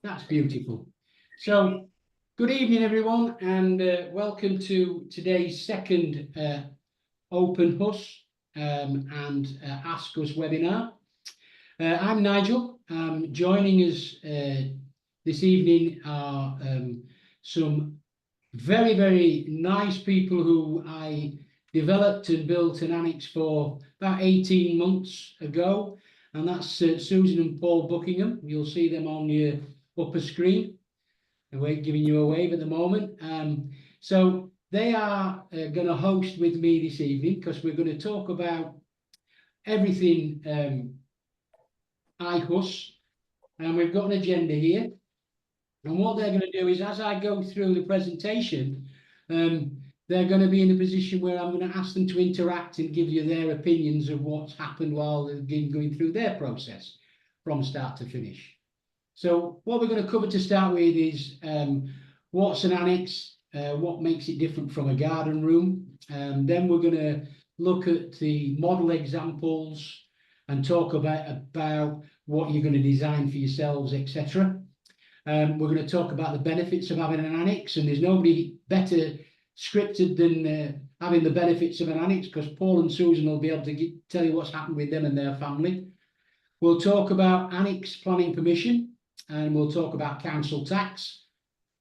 That's beautiful. So, good evening, everyone, and welcome to today's second Open HUS and Ask Us webinar. I'm Nigel. Joining us this evening are some very, very nice people who I developed and built an annex for about 18 months ago, and that's Susan and Paul Buckingham. You'll see them on your upper screen. We're giving you a wave at the moment. So they are going to host with me this evening because we're going to talk about everything iHus, and we've got an agenda here. And what they're going to do is, as I go through the presentation, they're going to be in a position where I'm going to ask them to interact and give you their opinions of what's happened while they've been going through their process from start to finish. So what we're going to cover to start with is what's an annex, what makes it different from a garden room. Then we're going to look at the model examples and talk about what you're going to design for yourselves, etc. We're going to talk about the benefits of having an annex, and there's nobody better scripted than having the benefits of an annex, because Paul and Susan will be able to tell you what's happened with them and their family. We'll talk about annex planning permission, and we'll talk about council tax.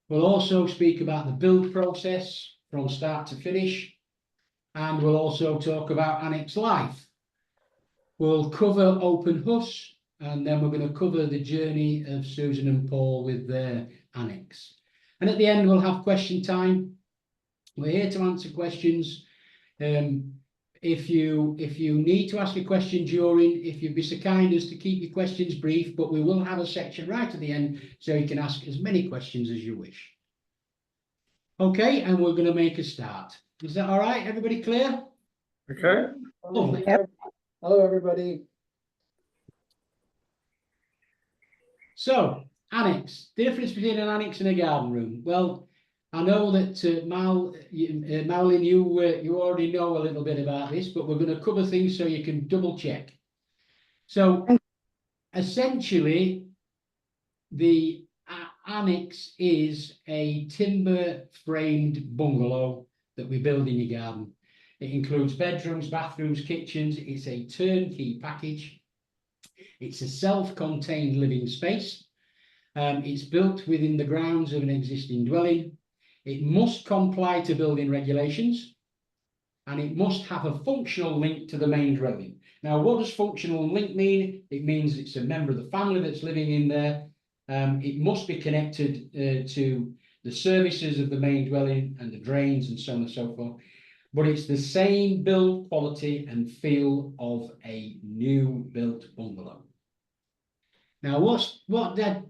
We'll also speak about the build process from start to finish, and we'll also talk about annex life. We'll cover Open HUS, and then we're going to cover the journey of Susan and Paul with their annex. And at the end, we'll have question time. We're here to answer questions. If you need to ask a question during, if you'd be so kind as to keep your questions brief, but we will have a section right at the end so you can ask as many questions as you wish. Okay, and we're going to make a start. Is that all right? Everybody clear? Okay. Lovely. Yep. Hello, everybody. So, annex. The difference between an annex and a garden room. Well, I know that Marilyn, you already know a little bit about this, but we're going to cover things so you can double check. So, essentially, the annex is a timber framed bungalow that we build in your garden. It includes bedrooms, bathrooms, kitchens. It's a turnkey package. It's a self-contained living space. It's built within the grounds of an existing dwelling. It must comply to building regulations, and it must have a functional link to the main dwelling. Now, what does functional link mean? It means it's a member of the family that's living in there. It must be connected to the services of the main dwelling and the drains and so on and so forth. But it's the same build quality and feel of a new built bungalow. Now, what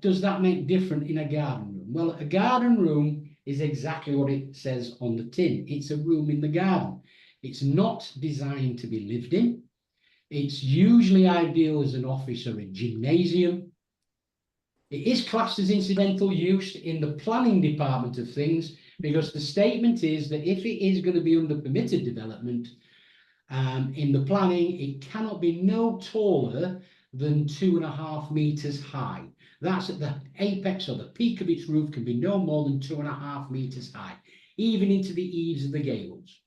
does that make different in a garden room? Well, a garden room is exactly what it says on the tin. It's a room in the garden. It's not designed to be lived in. It's usually ideal as an office or a gymnasium. It is classed as incidental use in the planning department of things, because the statement is that if it is going to be under permitted development, in the planning, it cannot be no taller than 2.5 meters high. That's at the apex or the peak of its roof, can be no more than 2.5 meters high, even into the eaves of the gables.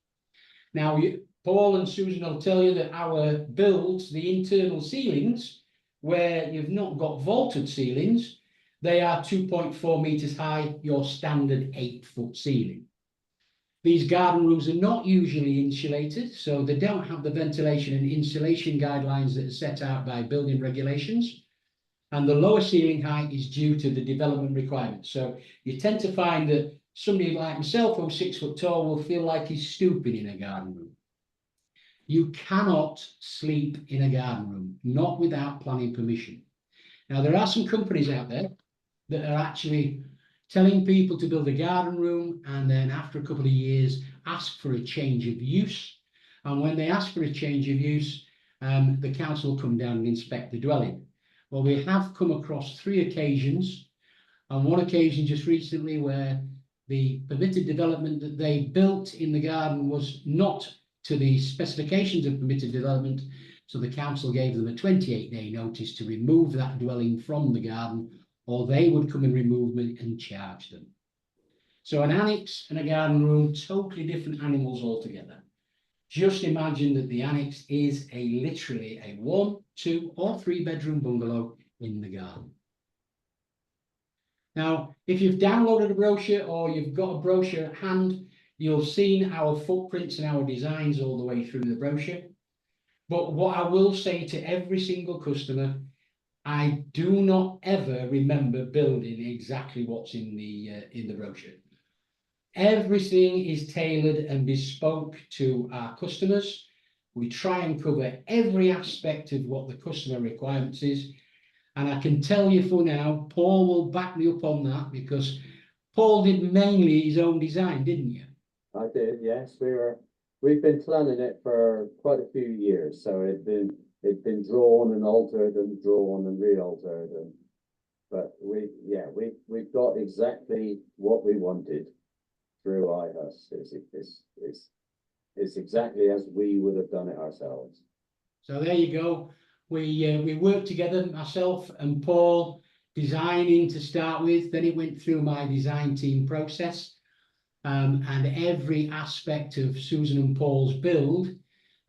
Now, Paul and Susan will tell you that our builds, the internal ceilings, where you've not got vaulted ceilings, they are 2.4 meters high, your standard 8-foot ceiling. These garden rooms are not usually insulated, so they don't have the ventilation and insulation guidelines that are set out by building regulations. And the lower ceiling height is due to the development requirements. So you tend to find that somebody like myself, who's 6 foot tall, will feel like he's stooping in a garden room. You cannot sleep in a garden room, not without planning permission. Now, there are some companies out there that are actually telling people to build a garden room, and then after a couple of years ask for a change of use. And when they ask for a change of use, the council will come down and inspect the dwelling. Well, we have come across 3 occasions, on one occasion just recently, where the permitted development that they built in the garden was not to the specifications of permitted development, so the council gave them a 28-day notice to remove that dwelling from the garden or they would come and remove them and charge them. So an annex and a garden room, totally different animals altogether. Just imagine that the annex is literally a 1, 2, or 3 bedroom bungalow in the garden. Now, if you've downloaded a brochure or you've got a brochure at hand, you'll have seen our footprints and our designs all the way through the brochure. But what I will say to every single customer, I do not ever remember building exactly what's in the brochure. Everything is tailored and bespoke to our customers. We try and cover every aspect of what the customer requirements is. And I can tell you for now, Paul will back me up on that, because Paul did mainly his own design, didn't you? I did, yes. We've been planning it for quite a few years, so it'd been drawn and altered and drawn and re-altered, but we've got exactly what we wanted through iHus. It's exactly as we would have done it ourselves. So there you go. We worked together, myself and Paul, designing to start with. Then it went through my design team process, and every aspect of Susan and Paul's build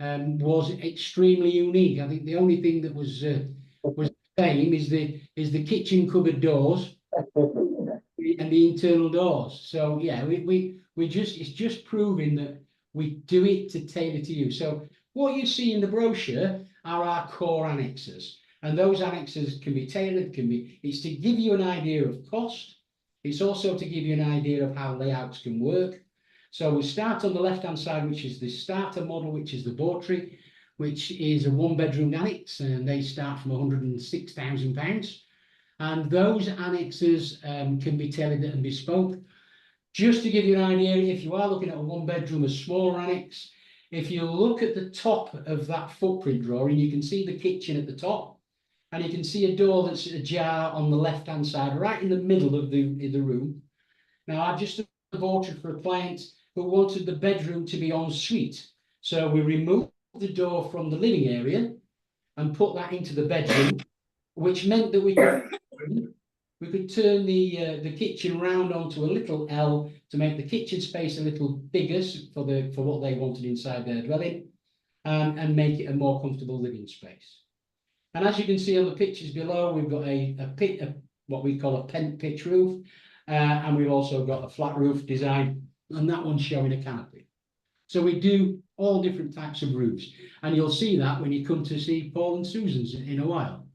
was extremely unique. I think the only thing that was the same is the kitchen cupboard doors and the internal doors. So yeah, it's just proving that we do it to tailor to you. So what you see in the brochure are our core annexes, and those annexes can be tailored. It's to give you an idea of cost. It's also to give you an idea of how layouts can work. So we start on the left-hand side, which is the starter model, which is the Bawtry, which is a 1-bedroom annex, and they start from £106,000. And those annexes can be tailored and bespoke. Just to give you an idea, if you are looking at a 1-bedroom, a smaller annex, if you look at the top of that footprint drawing, you can see the kitchen at the top, and you can see a door that's ajar on the left-hand side, right in the middle of the room. Now, I've just done a Bawtry for a client who wanted the bedroom to be en suite. So we removed the door from the living area and put that into the bedroom, which meant that we could turn the kitchen round onto a little L to make the kitchen space a little bigger for what they wanted inside their dwelling, and make it a more comfortable living space. And as you can see on the pictures below, we've got what we call a pent pitch roof, and we've also got a flat roof design, and that one's showing a canopy. So we do all different types of roofs, and you'll see that when you come to see Paul and Susan's in a while.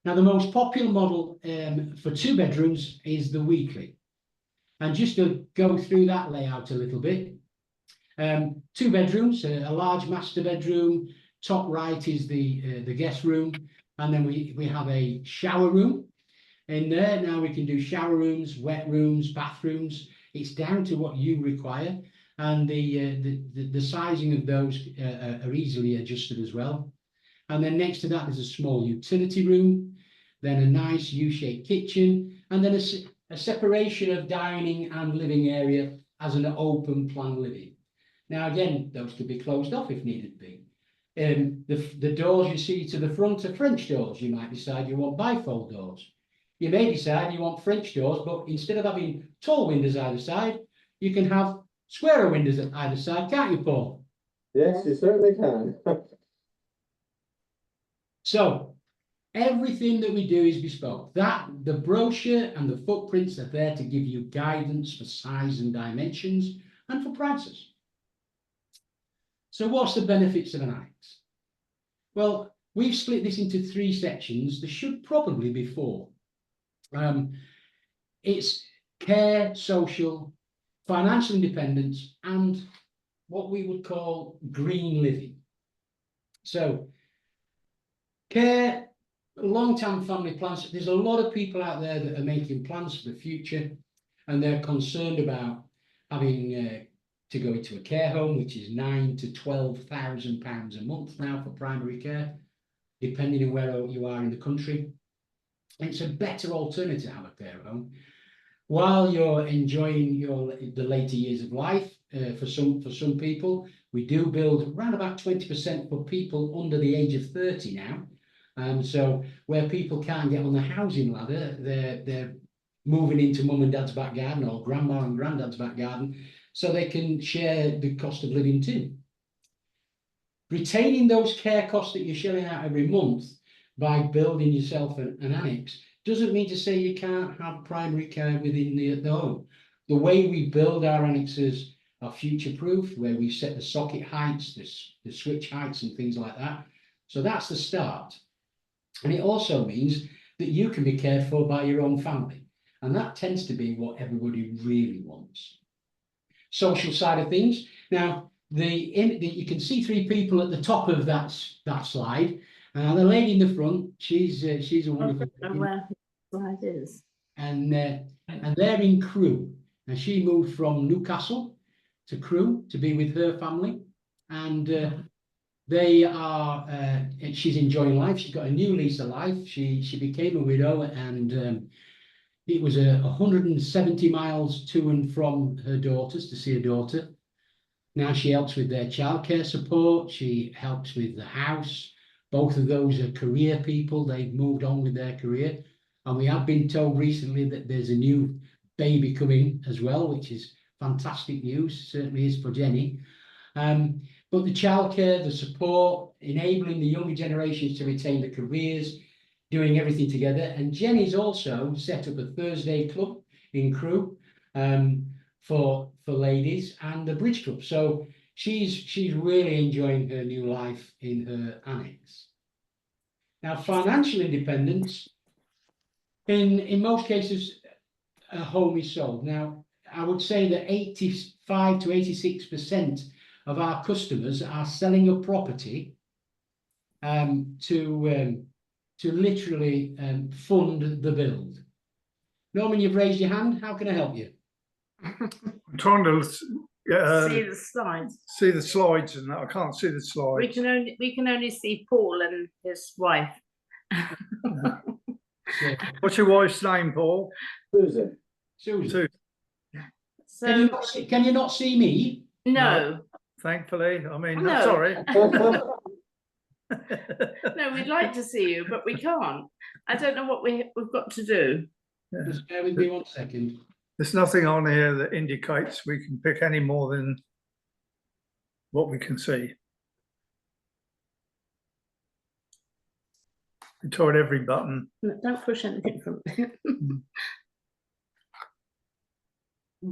Now, the most popular model for 2 bedrooms is the weekly. And just to go through that layout a little bit, 2 bedrooms, a large master bedroom, top right is the guest room, and then we have a shower room in there. Now we can do shower rooms, wet rooms, bathrooms. It's down to what you require, and the sizing of those are easily adjusted as well. And then next to that, there's a small utility room, then a nice U-shaped kitchen, and then a separation of dining and living area as an open plan living. Now, again, those could be closed off if needed be. The doors you see to the front are French doors. You might decide you want bifold doors. You may decide you want French doors, but instead of having tall windows either side, you can have square windows at either side, can't you, Paul? Yes, you certainly can. So everything that we do is bespoke. The brochure and the footprints are there to give you guidance for size and dimensions and for prices. So what's the benefits of an annex? Well, we've split this into 3 sections. There should probably be 4. It's care, social, financial independence, and what we would call green living. So care, long-term family plans. There's a lot of people out there that are making plans for the future, and they're concerned about having to go into a care home, which is £9,000 to £12,000 a month now for primary care, depending on where you are in the country. It's a better alternative to have a care home while you're enjoying the later years of life. For some people, we do build around about 20% for people under the age of 30 now. So where people can't get on the housing ladder, they're moving into mum and dad's back garden or grandma and granddad's back garden, so they can share the cost of living too. Retaining those care costs that you're shelling out every month by building yourself an annex doesn't mean to say you can't have primary care within the home. The way we build our annexes are future-proof, where we set the socket heights, the switch heights and things like that. So that's the start. And it also means that you can be cared for by your own family. And that tends to be what everybody really wants. Social side of things. Now, you can see three people at the top of that slide. The lady in the front, she's a wonderful. I don't know where the slide is. And they're in Crewe. And she moved from Newcastle to Crewe to be with her family. And they are, she's enjoying life. She's got a new lease of life. She became a widow, and it was 170 miles to and from her daughters to see her daughter. Now she helps with their childcare support. She helps with the house. Both of those are career people. They've moved on with their career. And we have been told recently that there's a new baby coming as well, which is fantastic news, certainly is for Jenny. But the childcare, the support, enabling the younger generations to retain their careers, doing everything together. And Jenny's also set up a Thursday club in Crewe for ladies, and the bridge club. So she's really enjoying her new life in her annex. Now, financial independence, in most cases, a home is sold. Now, I would say that 85 to 86% of our customers are selling a property to literally fund the build. Norman, you've raised your hand. How can I help you? I'm trying to See the slides. see the slides, and I can't see the slides. We can only see Paul and his wife. So, What's your wife's name, Paul? Susan. Susan, So can you not see me? no, Thankfully, I mean, No. sorry. no, we'd like to see you, but we can't. I don't know what we've got to do. Yeah. Just bear with me 1 second. There's nothing on here that indicates we can pick any more than what we can see. We tried every button. No, don't push anything from.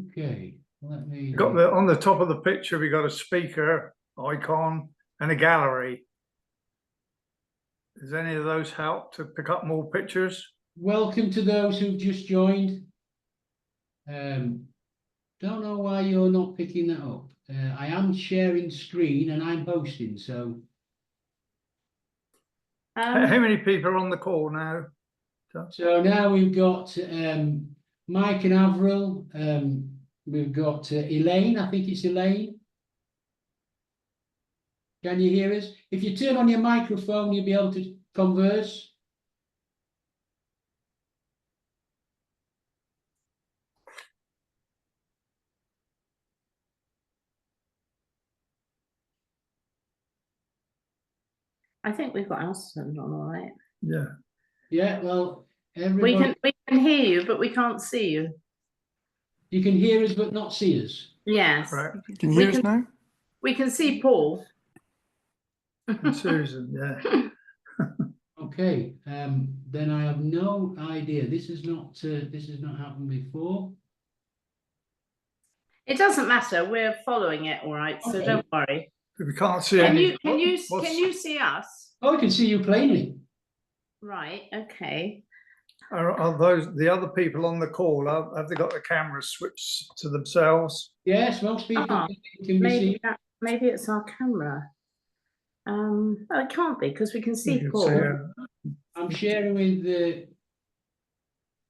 Okay, let me. Got on the top of the picture, we got a speaker icon and a gallery. Does any of those help to pick up more pictures? Welcome to those who've just joined. Don't know why you're not picking that up. I am sharing screen and I'm hosting, so. How many people are on the call now? So now we've got Mike and Avril. We've got Elaine. I think it's Elaine. Can you hear us? If you turn on your microphone, you'll be able to converse. I think we've got ours turned on all right. Yeah. Yeah, well, everybody. We can hear you, but we can't see you. You can hear us but not see us. Yes. Right. Can you We hear us can- now? We can see Paul. And Susan, yeah. Okay, then I have no idea. This has not happened before. It doesn't matter. We're following it all right, so Okay. don't worry. We can't see Can any. you can you see us? Oh, we can see you plainly. Right. Okay. Are those the other people on the call? Have they got the cameras switched to themselves? Yes, most people Ah, can be seen. Maybe it's our camera. Oh, it can't be because we can You see can Paul. see it. I'm sharing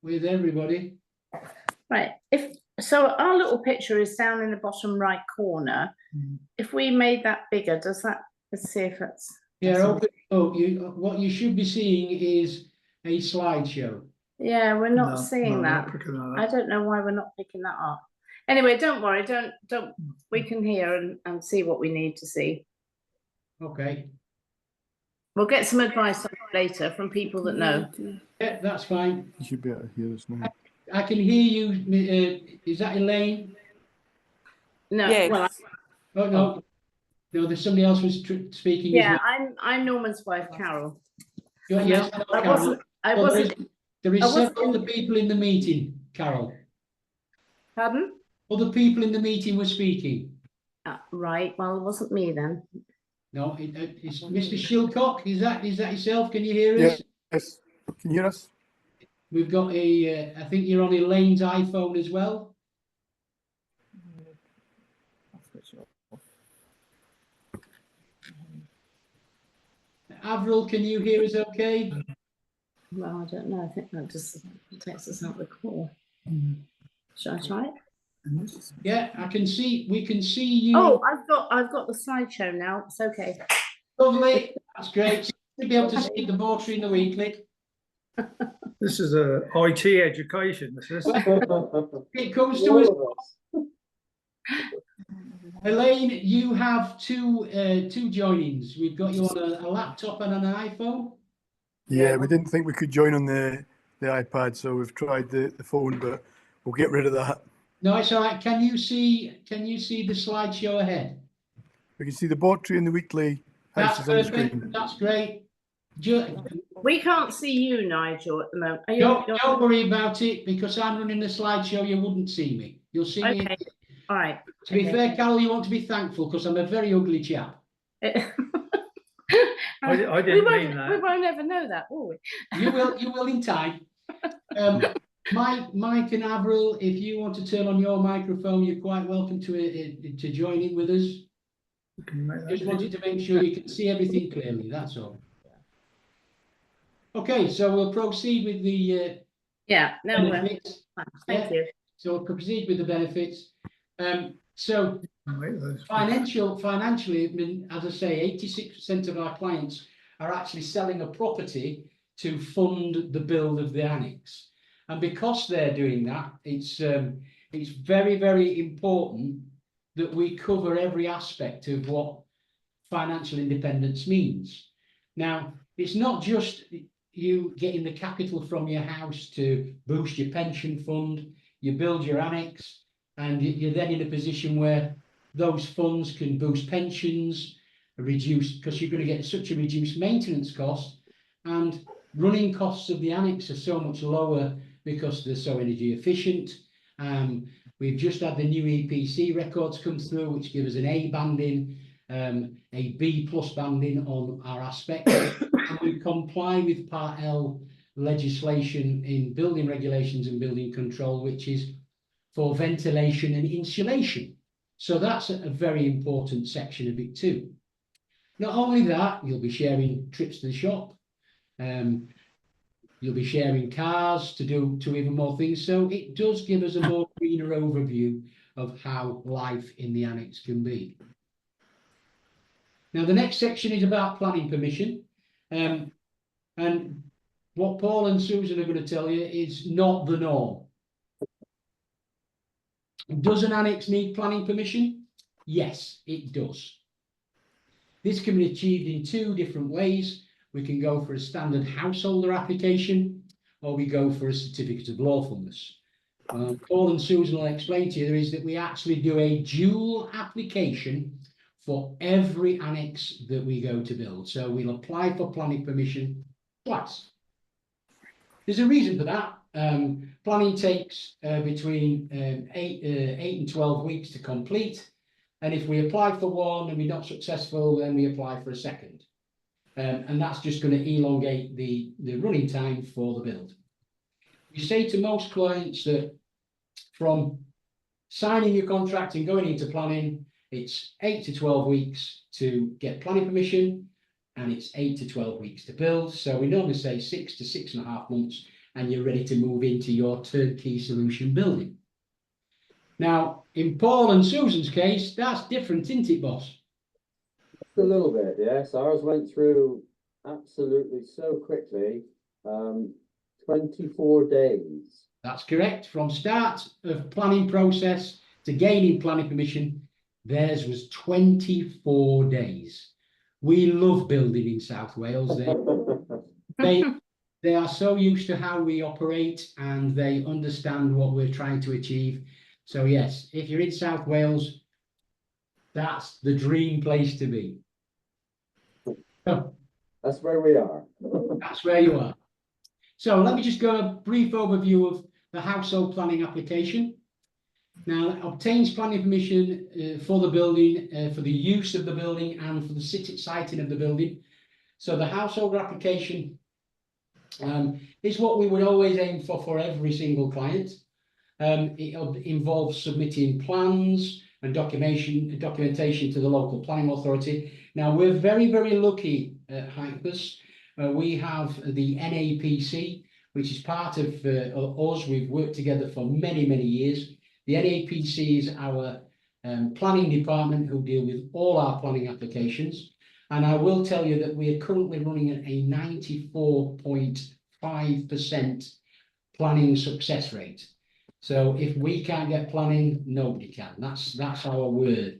with everybody. Right. So our little picture is down in the bottom right corner. Mm. If we made that bigger, does that? Let's see if it's. Yeah, that's open. Oh, what you should be seeing is a slideshow. Yeah, we're not No, seeing no, that. not picking that I up. don't know why we're not picking that up. Anyway, don't worry. Don't. We can hear and see what we need to see. Okay. We'll get some advice on it later from people that know. Yeah, that's fine. You should be able to hear us now. I can hear you. Is that Elaine? No, Yes. well, Oh, no. No, there's somebody else was speaking as yeah, well. I'm Norman's wife, Carol. Yes, I Carol. wasn't, There is I wasn't- several other people in the meeting, Carol. pardon? Other people in the meeting were speaking. Right, well, it wasn't me then. No, it's Mr. Shilcock. Is that yourself? Can you hear us? Yes, can you hear us? We've got I think you're on Elaine's iPhone as well. Avril, can you hear us okay? Well, I don't know. I think that just takes us out the call. Shall I try it? Yeah, we can see you. Oh, I've got the slideshow now. It's okay. Lovely. That's great. You'll be able to see the Border in the Weekly. This is a IT education, this is. It comes to us. Elaine, you have two joinings. We've got you on a laptop and an iPhone. Yeah, we didn't think we could join on the iPad, so we've tried the phone, but we'll get rid of that. No, it's all right. Can you see the slideshow ahead? We can see the Border in the Weekly That's houses on the perfect. screen. That's great. We can't see you, Nigel, at the moment. Are you? Don't worry about it, because I'm running the slideshow. You wouldn't see me. You'll see me. Okay. All right. To be Okay. fair, Carol, you want to be thankful because I'm a very ugly chap. I We didn't won't, mean that. we won't ever know that, will we? You will in time. Mike and Avril, if you want to turn on your microphone, you're quite welcome to join in with us. Can you make that Just bigger? wanted to make sure you can see everything clearly, that's all. Okay, so we'll proceed with the Yeah, no, benefits. thank you. So we'll proceed with the benefits. So Make those- financially, I mean, as I say, 86% of our clients are actually selling a property to fund the build of the annex. And because they're doing that, it's very, very important that we cover every aspect of what financial independence means. Now, it's not just you getting the capital from your house to boost your pension fund. You build your annex, and you're then in a position where those funds can boost pensions, reduce, because you're going to get such a reduced maintenance cost, and running costs of the annex are so much lower because they're so energy efficient. We've just had the new EPC records come through, which give us an A banding, a B+ banding on our aspects. And we comply with Part L legislation in building regulations and building control, which is for ventilation and insulation. So that's a very important section of it too. Not only that, you'll be sharing trips to the shop. You'll be sharing cars to do even more things. So it does give us a more greener overview of how life in the annex can be. Now, the next section is about planning permission. And what Paul and Susan are going to tell you is not the norm. Does an annex need planning permission? Yes, it does. This can be achieved in two different ways. We can go for a standard householder application, or we go for a certificate of lawfulness. Paul and Susan will explain to you is that we actually do a dual application for every annex that we go to build. So we'll apply for planning permission twice. There's a reason for that. Planning takes between 8 and 12 weeks to complete. And if we apply for one and we're not successful, then we apply for a second. And that's just going to elongate the running time for the build. We say to most clients that from signing your contract and going into planning, it's 8 to 12 weeks to get planning permission, and it's 8 to 12 weeks to build. So we normally say 6 to 6.5 months, and you're ready to move into your turnkey solution building. Now, in Paul and Susan's case, that's different, isn't it, boss? A little bit, yes. Ours went through absolutely so quickly. 24 days. That's correct. From start of planning process to gaining planning permission, theirs was 24 days, We love building in South Wales. They are so used to how we operate and they understand what we're trying to achieve. So yes, if you're in South Wales, that's the dream place to be. So That's where we are. that's where you are. So let me just go a brief overview of the household planning application. Now, it obtains planning permission for the building, for the use of the building and for the siting of the building. So the household application is what we would always aim for every single client. It involves submitting plans and documentation to the local planning authority. Now, we're very, very lucky at iHus. We have the NAPC, which is part of us. We've worked together for many, many years. The NAPC is our planning department who deal with all our planning applications. And I will tell you that we are currently running at a 94.5% planning success rate. So if we can't get planning, nobody can. That's our word.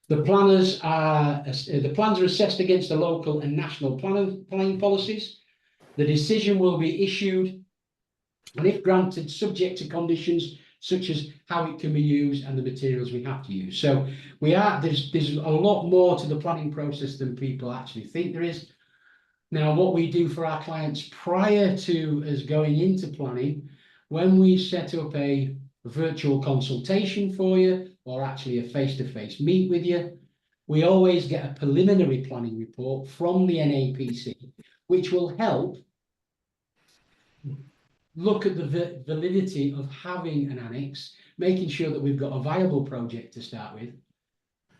The plans are assessed against the local and national planning policies. The decision will be issued, and if granted, subject to conditions such as how it can be used and the materials we have to use. So there's a lot more to the planning process than people actually think there is. Now, what we do for our clients prior to us going into planning, when we set up a virtual consultation for you, or actually a face-to-face meet with you, we always get a preliminary planning report from the NAPC, which will help look at the validity of having an annex, making sure that we've got a viable project to start with.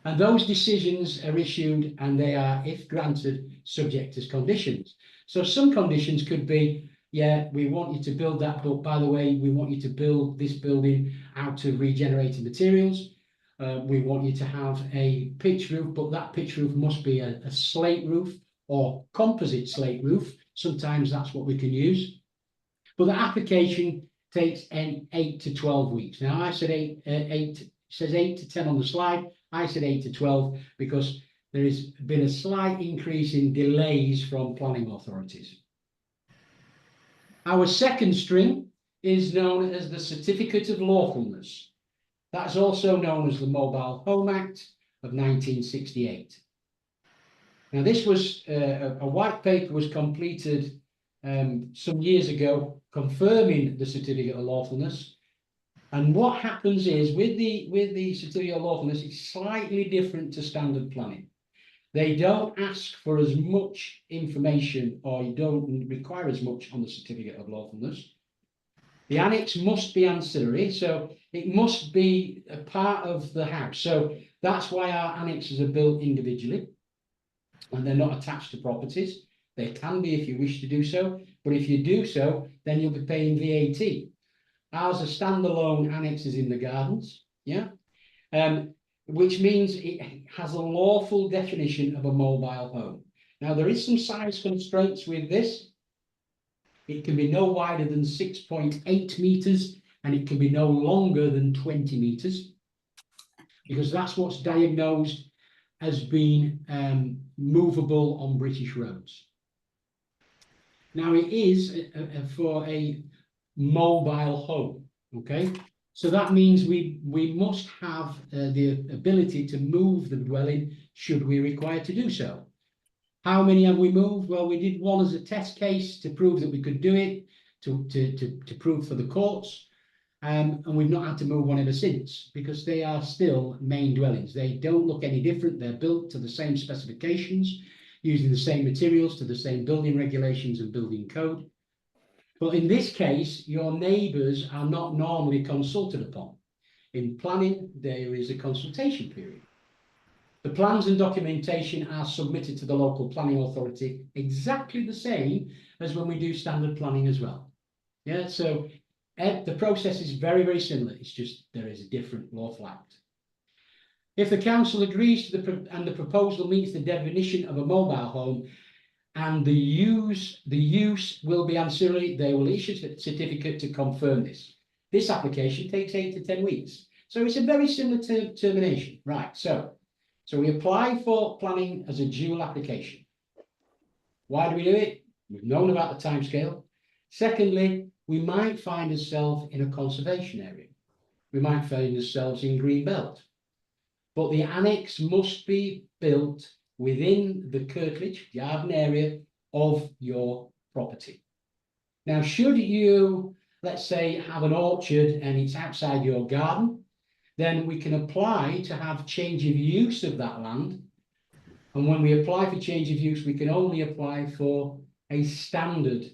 And those decisions are issued and they are, if granted, subject to conditions. So some conditions could be, yeah, we want you to build that, but by the way, we want you to build this building out of regenerated materials. We want you to have a pitch roof, but that pitch roof must be a slate roof or composite slate roof. Sometimes that's what we can use. But the application takes 8 to 12 weeks. Now, I said it says 8 to 10 on the slide. I said 8 to 12 because there has been a slight increase in delays from planning authorities. Our second string is known as the Certificate of Lawfulness. That's also known as the Mobile Home Act of 1968. Now, this was a white paper was completed some years ago confirming the Certificate of Lawfulness. And what happens is with the Certificate of Lawfulness, it's slightly different to standard planning. They don't ask for as much information, or you don't require as much on the Certificate of Lawfulness. The annex must be ancillary, so it must be a part of the house. So that's why our annexes are built individually, and they're not attached to properties. They can be if you wish to do so, but if you do so, then you'll be paying VAT. Ours are standalone annexes in the gardens, yeah, which means it has a lawful definition of a mobile home. Now, there is some size constraints with this. It can be no wider than 6.8 meters, and it can be no longer than 20 meters, because that's what's diagnosed as being movable on British roads. Now, it is for a mobile home, okay? So that means we must have the ability to move the dwelling should we require to do so. How many have we moved? Well, we did one as a test case to prove that we could do it, to prove for the courts, and we've not had to move one ever since, because they are still main dwellings. They don't look any different. They're built to the same specifications, using the same materials, to the same building regulations and building code. But in this case, your neighbours are not normally consulted upon. In planning, there is a consultation period. The plans and documentation are submitted to the local planning authority exactly the same as when we do standard planning as well. Yeah, so the process is very, very similar. It's just there is a different lawful act. If the council agrees to the proposal meets the definition of a mobile home, and the use will be ancillary, they will issue a certificate to confirm this. This application takes 8 to 10 weeks. So it's a very similar termination. Right, so So we apply for planning as a dual application. Why do we do it? We've known about the timescale. Secondly, we might find ourselves in a conservation area. We might find ourselves in green belt. But the annex must be built within the curtilage, garden area of your property. Now, should you, let's say, have an orchard and it's outside your garden, then we can apply to have change of use of that land. And when we apply for change of use, we can only apply for a standard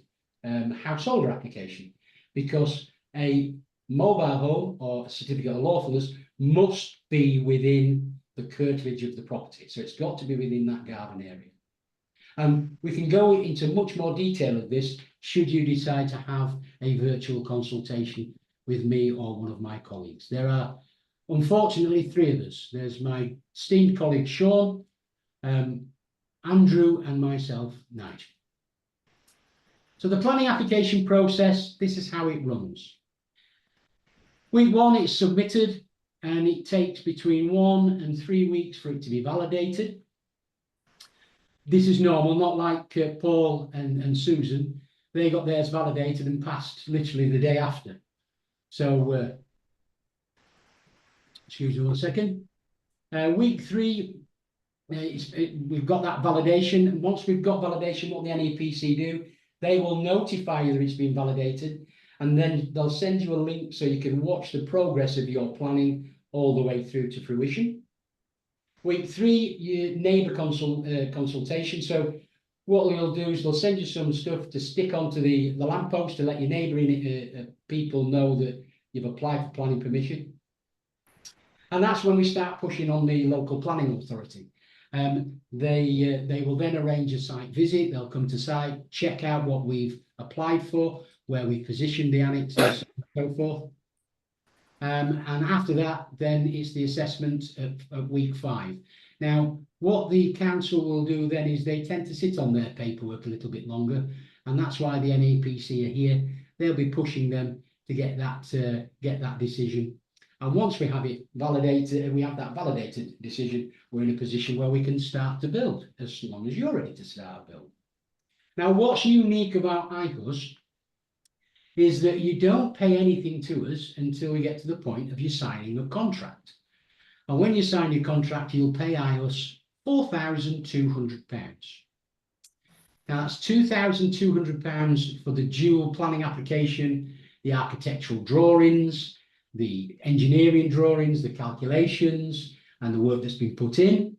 householder application, because a mobile home or a certificate of lawfulness must be within the curtilage of the property. So it's got to be within that garden area. We can go into much more detail of this should you decide to have a virtual consultation with me or one of my colleagues. There are unfortunately 3 of us. There's my esteemed colleague Sean, Andrew and myself, Nigel. So the planning application process, this is how it runs. Week 1, it's submitted and it takes between 1 and 3 weeks for it to be validated. This is normal, not like Paul and Susan. They got theirs validated and passed literally the day after. So, excuse me 1 second. Week 3, we've got that validation. And once we've got validation, what the NEPC do, they will notify you that it's been validated. And then they'll send you a link so you can watch the progress of your planning all the way through to fruition. Week 3, your neighbour consultation. So what they'll do is they'll send you some stuff to stick onto the lamppost to let your neighbouring people know that you've applied for planning permission. And that's when we start pushing on the local planning authority. They will then arrange a site visit. They'll come to site, check out what we've applied for, where we positioned the annexes, and so forth. And after that, then it's the assessment of week 5. Now, what the council will do then is they tend to sit on their paperwork a little bit longer, and that's why the NEPC are here. They'll be pushing them to get that decision. And once we have it validated, and we have that validated decision, we're in a position where we can start to build, as long as you're ready to start a build. Now, what's unique about iHus is that you don't pay anything to us until we get to the point of you signing a contract. And when you sign your contract, you'll pay iHus £4,200. Now, that's £2,200 for the dual planning application, the architectural drawings, the engineering drawings, the calculations, and the work that's been put in,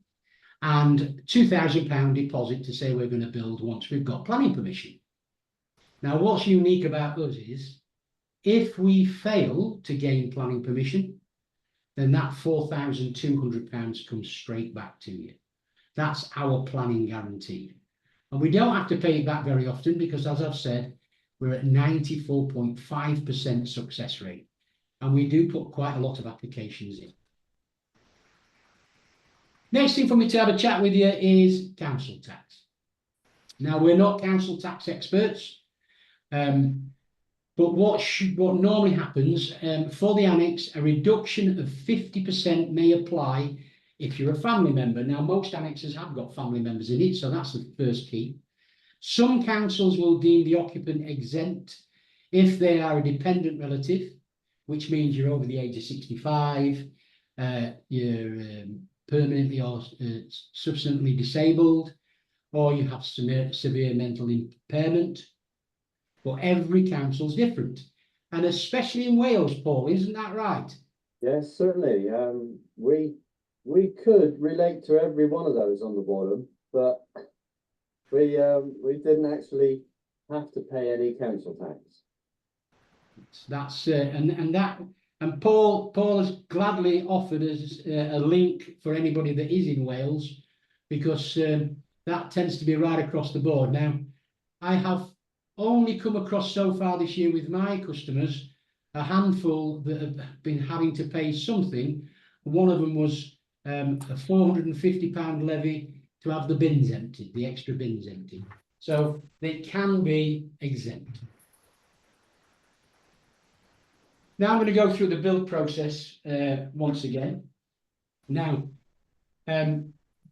and £2,000 deposit to say we're going to build once we've got planning permission. Now, what's unique about us is, if we fail to gain planning permission, then that £4,200 comes straight back to you. That's our planning guarantee. And we don't have to pay it back very often because, as I've said, we're at 94.5% success rate. And we do put quite a lot of applications in. Next thing for me to have a chat with you is council tax. Now, we're not council tax experts, but what normally happens for the annex, a reduction of 50% may apply if you're a family member. Now, most annexes have got family members in it, so that's the first key. Some councils will deem the occupant exempt if they are a dependent relative, which means you're over the age of 65, you're permanently or substantially disabled, or you have severe mental impairment. But every council's different. And especially in Wales, Paul, isn't that right? Yes, certainly. We could relate to every one of those on the bottom, but we didn't actually have to pay any council tax. That's and Paul has gladly offered us a link for anybody that is in Wales, because that tends to be right across the board. Now, I have only come across so far this year with my customers a handful that have been having to pay something. One of them was a £450 levy to have the bins emptied, the extra bins emptied. So they can be exempt. Now I'm going to go through the build process once again. Now,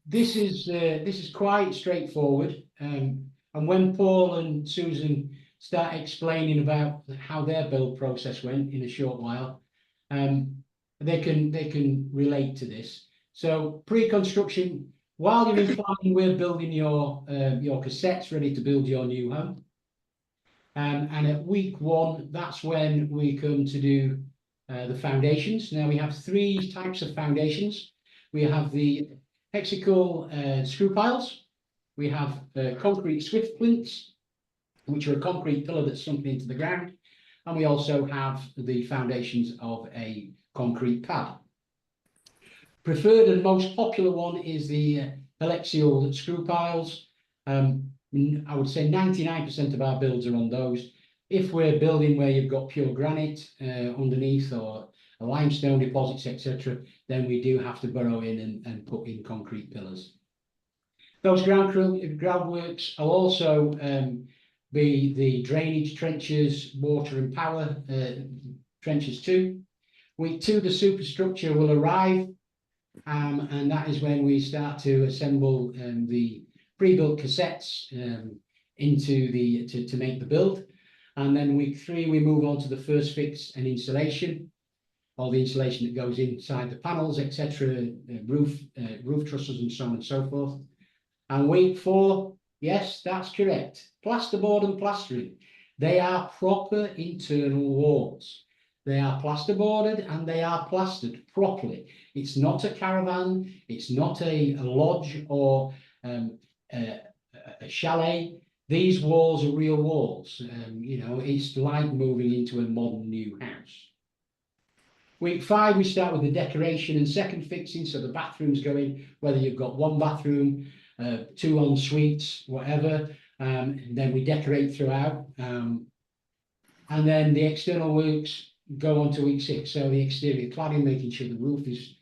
This is quite straightforward. And when Paul and Susan start explaining about how their build process went in a short while, they can relate to this. So pre-construction, while you're in planning, we're building your cassettes ready to build your new home. And at week 1, that's when we come to do the foundations. Now we have 3 types of foundations. We have the hexagonal screw piles. We have concrete swift plinths, which are a concrete pillar that's sunk into the ground. And we also have the foundations of a concrete pad. Preferred and most popular one is the axial screw piles. I would say 99% of our builds are on those. If we're building where you've got pure granite underneath or limestone deposits, etc., then we do have to burrow in and put in concrete pillars. Those groundworks will also be the drainage trenches, water and power trenches too. Week 2, the superstructure will arrive, and that is when we start to assemble the pre-built cassettes into the to make the build. And then week 3, we move on to the first fix and insulation, all the insulation that goes inside the panels, etc., roof trusses and so on and so forth. And week 4, yes, that's correct, plasterboard and plastering. They are proper internal walls. They are plasterboarded and they are plastered properly. It's not a caravan, it's not a lodge or a chalet. These walls are real walls. You know, it's like moving into a modern new house. Week 5, we start with the decoration and second fixing, so the bathrooms go in, whether you've got 1 bathroom, 2 en suites, whatever. And then we decorate throughout. And then the external works go on to week 6. So the exterior cladding, making sure the roof is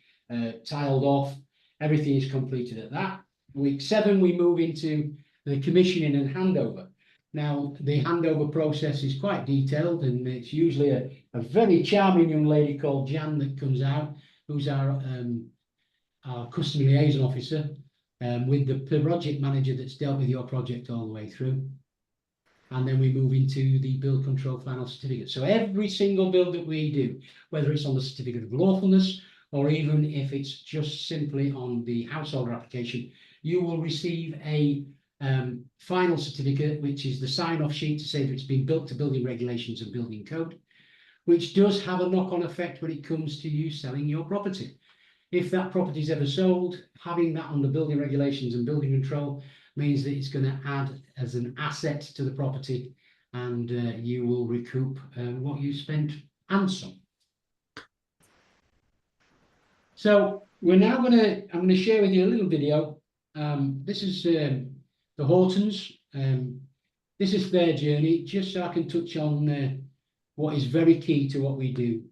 tiled off. Everything is completed at that. Week 7, we move into the commissioning and handover. Now, the handover process is quite detailed, and it's usually a very charming young lady called Jan that comes out, who's our customer liaison officer, with the project manager that's dealt with your project all the way through. And then we move into the build control final certificate. So every single build that we do, whether it's on the certificate of lawfulness, or even if it's just simply on the householder application, you will receive a final certificate, which is the sign-off sheet to say that it's been built to building regulations and building code, which does have a knock-on effect when it comes to you selling your property. If that property is ever sold, having that under building regulations and building control means that it's going to add as an asset to the property, and you will recoup what you spent and some. So we're now I'm going to share with you a little video. This is the Hortons. This is their journey, just so I can touch on what is very key to what we do.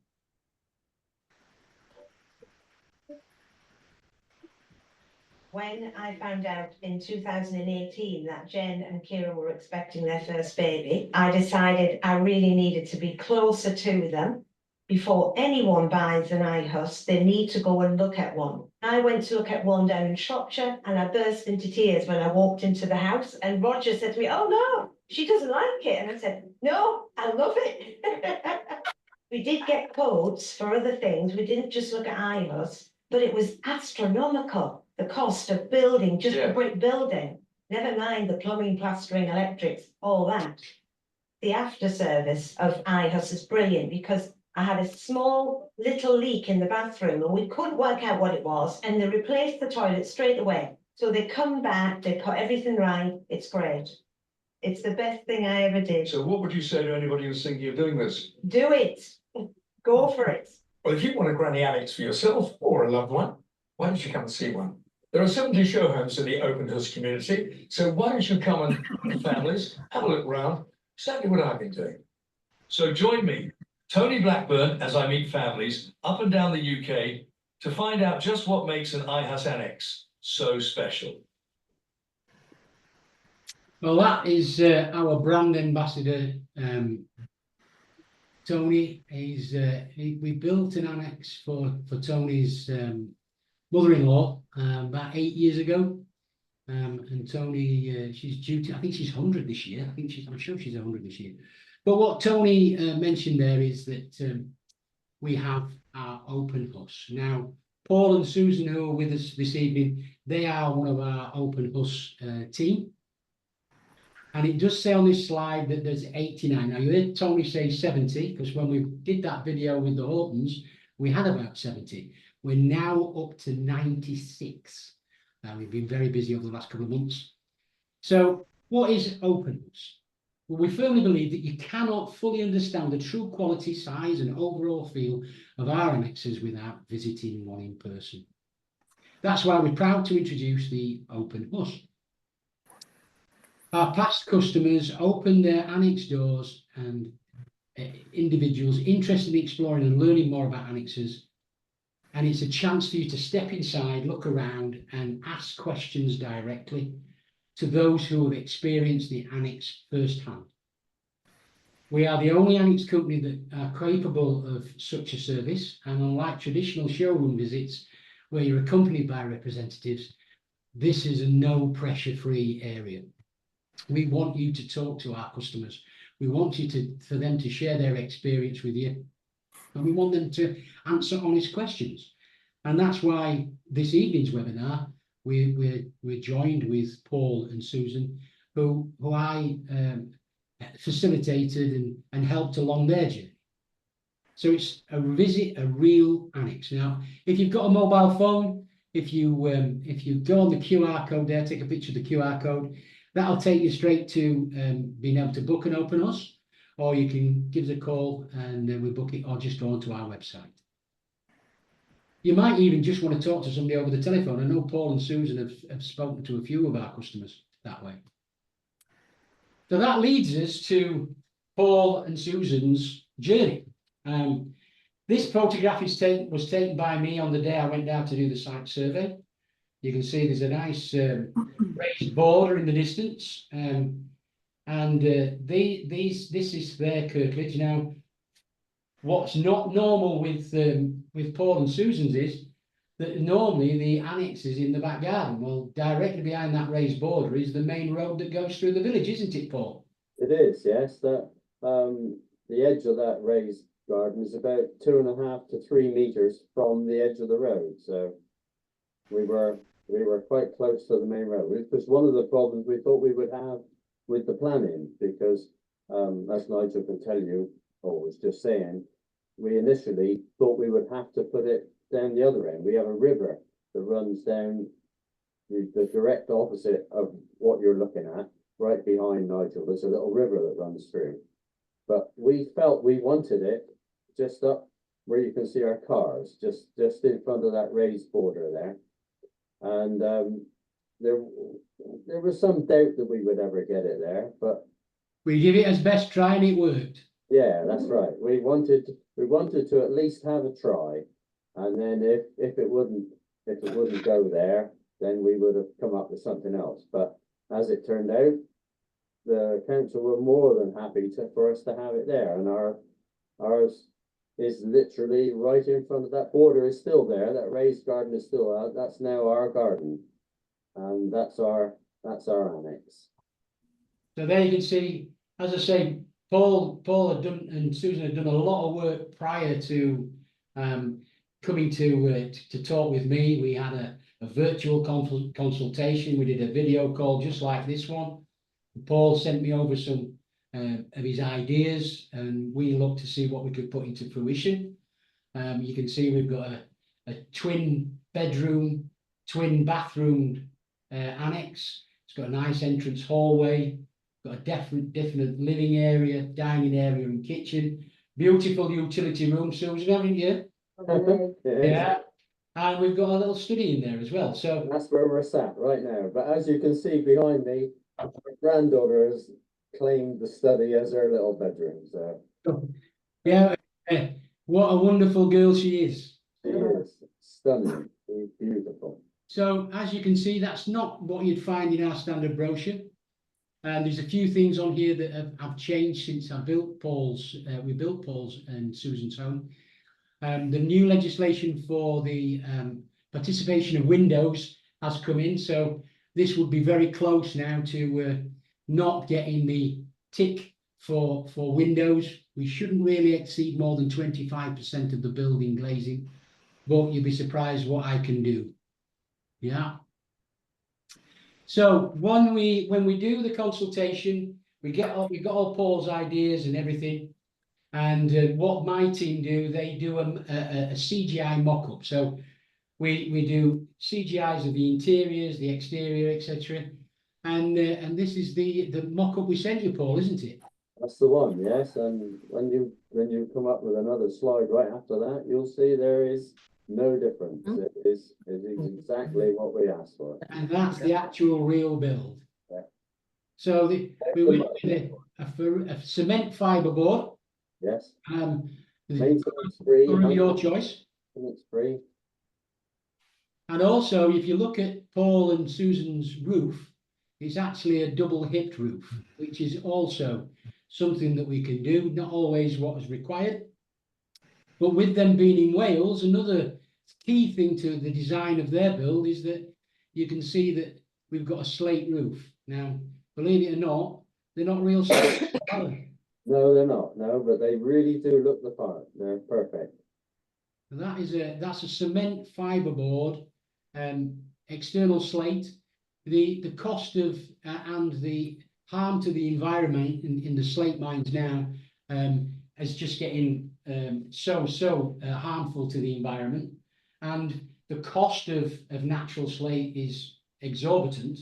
When I found out in 2018 that Jen and Kira were expecting their first baby, I decided I really needed to be closer to them. Before anyone buys an iHus, they need to go and look at one. I went to look at one down in Shropshire and I burst into tears when I walked into the house, and Roger said to me, "Oh no, she doesn't like it." And I said, "No, I love it." We did get quotes for other things. We didn't just look at iHus, but it was astronomical, the cost of building, just a brick building. Never mind the plumbing, plastering, electrics, all that. The after service of iHus is brilliant, because I had a small little leak in the bathroom and we couldn't work out what it was, and they replaced the toilet straight away. So they come back, they put everything right. It's great. It's the best thing I ever did. So what would you say to anybody who's thinking of doing this? Do it. Go for it. Well, if you want a granny annex for yourself or a loved one, why don't you come and see one? There are 70 show homes in the open house community, so why don't you come and with families, have a look round, exactly what I've been doing. So join me, Tony Blackburn, as I meet families up and down the UK to find out just what makes an iHus annex so special. Well, that is our brand ambassador, Tony. We built an annex for Tony's mother-in-law about 8 years ago. And Tony, she's due to, I think she's 100 this year. I'm sure she's 100 this year. But what Tony mentioned there is that we have our open hus. Now, Paul and Susan, who are with us this evening, they are one of our open hus team. And it does say on this slide that there's 89. Now, you heard Tony say 70, because when we did that video with the Hortons, we had about 70. We're now up to 96. We've been very busy over the last couple of months. So what is open hus? Well, we firmly believe that you cannot fully understand the true quality, size and overall feel of our annexes without visiting one in person. That's why we're proud to introduce the open hus. Our past customers open their annex doors, and individuals interested in exploring and learning more about annexes. And it's a chance for you to step inside, look around and ask questions directly to those who have experienced the annex firsthand. We are the only annex company that are capable of such a service, and unlike traditional showroom visits where you're accompanied by representatives, this is a no pressure free area. We want you to talk to our customers. We want you for them to share their experience with you, and we want them to answer honest questions. And that's why this evening's webinar, we're joined with Paul and Susan, who I facilitated and helped along their journey. So it's a real annex. Now, if you've got a mobile phone, if you go on the QR code there, take a picture of the QR code, that'll take you straight to being able to book an open hus, or you can give us a call and we book it, or just go onto our website. You might even just want to talk to somebody over the telephone. I know Paul and Susan have spoken to a few of our customers that way. So that leads us to Paul and Susan's journey. This photograph was taken by me on the day I went down to do the site survey. You can see there's a nice raised border in the distance, this is their curtilage. Now, what's not normal with Paul and Susan's is that normally the annex is in the back garden. Well, directly behind that raised border is the main road that goes through the village, isn't it, Paul? It is, yes. That the edge of that raised garden is about 2.5 to 3 meters from the edge of the road. So we were quite close to the main road, which was one of the problems we thought we would have with the planning, because as Nigel can tell you, or was just saying, we initially thought we would have to put it down the other end. We have a river that runs down the direct opposite of what you're looking at, right behind Nigel. There's a little river that runs through, but we felt we wanted it just up where you can see our cars, just in front of that raised border there. And there was some doubt that we would ever get it there, but we give it as best try and it worked. Yeah, that's right. We wanted to at least have a try, and then if it wouldn't go there, then we would have come up with something else. But as it turned out, the council were more than happy for us to have it there, and ours is literally right in front of that border. Is still there. That raised garden is still out. That's now our garden, and that's our annex. So there you can see, as I say, Paul had done, and Susan had done a lot of work prior to coming to talk with me. We had a virtual consultation. We did a video call just like this one. Paul sent me over some of his ideas, and we looked to see what we could put into fruition. You can see we've got a twin bedroom, twin bathroom annex. It's got a nice entrance hallway. Got a definite living area, dining area and kitchen. Beautiful utility room, Susan, haven't you? Yeah. And we've got a little study in there as well. So that's where we're sat right now. But as you can see behind me, my granddaughter has claimed the study as her little bedroom. So yeah, what a wonderful girl she is. She is stunning. She's beautiful. So as you can see, that's not what you'd find in our standard brochure. And there's a few things on here that have changed since I built Paul's. We built Paul's and Susan's home. The new legislation for the participation of windows has come in, so this would be very close now to not getting the tick for windows. We shouldn't really exceed more than 25% of the building glazing, but you'd be surprised what I can do. Yeah. So when we do the consultation, we got all Paul's ideas and everything. And what my team do, they do a CGI mock-up. So we do CGIs of the interiors, the exterior, etc. And this is the mock-up we sent you, Paul, isn't it? That's the one, yes. And when you come up with another slide right after that, you'll see there is no difference. It is exactly what we asked for. And that's the actual real build. Yeah. So we went with a cement fibre board. Yes. Maintenance free. Your choice. Maintenance free. And also, if you look at Paul and Susan's roof, it's actually a double hipped roof, which is also something that we can do, not always what is required. But with them being in Wales, another key thing to the design of their build is that you can see that we've got a slate roof. Now, believe it or not, they're not real slate. No, they're not. No, but they really do look the part. They're perfect. That's a cement fiberboard, external slate. The cost of and the harm to the environment in the slate mines now is just getting so harmful to the environment, and the cost of natural slate is exorbitant.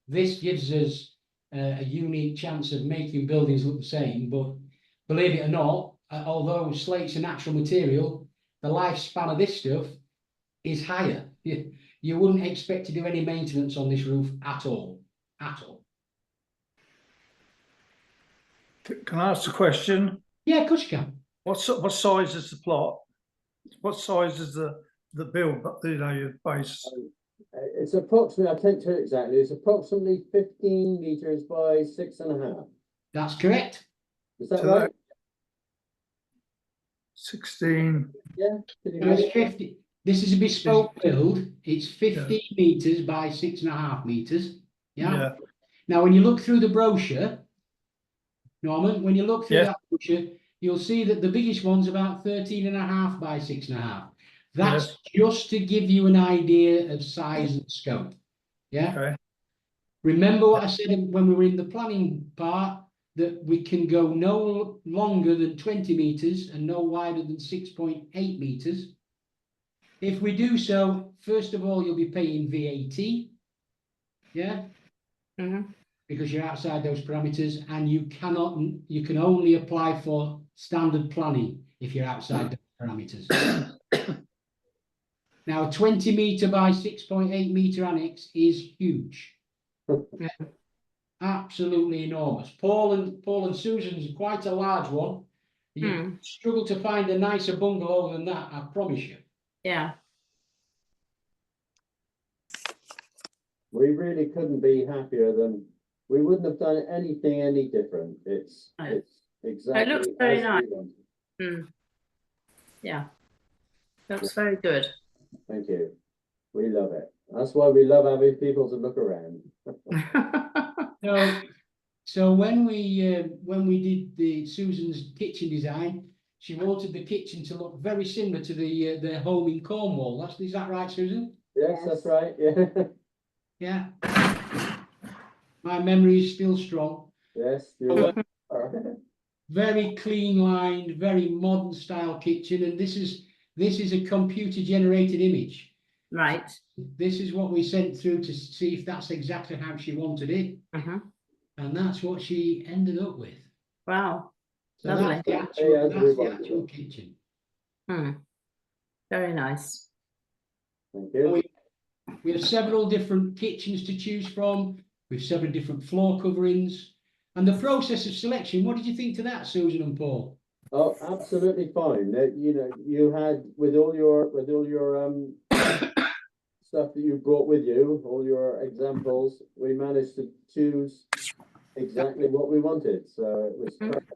This gives us a unique chance of making buildings look the same, but believe it or not, although slate's a natural material, the lifespan of this stuff is higher. You wouldn't expect to do any maintenance on this roof at all. Can I ask a question? Yeah, of course you can. What size is the plot? What size is the build? You know, your base. It's approximately, I can't tell you exactly, it's approximately 15 meters by 6.5. That's correct. Is that So right? 16. Yeah. It's 50. This is a bespoke build. It's 15 meters by 6.5 meters. Yeah. Now, when you look through the brochure, Norman, when you look through that brochure, you'll see that the biggest one's about 13.5 by 6.5. That's just to give you an idea of size and scope. Yeah. Okay. Remember what I said when we were in the planning part, that we can go no longer than 20 meters and no wider than 6.8 meters. If we do so, first of all, you'll be paying VAT. Yeah. Because you're outside those parameters, and you can only apply for standard planning if you're outside those parameters. Now, a 20 meter by 6.8 meter annex is huge. Absolutely enormous. Paul and Susan's quite a large one. You struggle to find a nicer bungalow than that, I promise you. Yeah. We really couldn't be happier than, we wouldn't have done anything any different. It's exactly. It looks very as nice. we wanted. Yeah. Looks very good. Thank you. We love it. That's why we love having people to look around. So when we did the Susan's kitchen design, she wanted the kitchen to look very similar to their home in Cornwall. Is that right, Susan? Yes, that's right. Yeah. Yeah. My memory is still strong. Yes, you're Very clean lined, very modern style kitchen, and this is a computer generated image. Right. This is what we sent through to see if that's exactly how she wanted it. And that's what she ended up with. Wow. So Lovely. that's the actual kitchen. Very nice. Thank you. We have several different kitchens to choose from. We have several different floor coverings. And the process of selection, what did you think to that, Susan and Paul? Oh, absolutely fine. You know, you had with all your stuff that you brought with you, all your examples, we managed to choose exactly what we wanted. So it was perfect.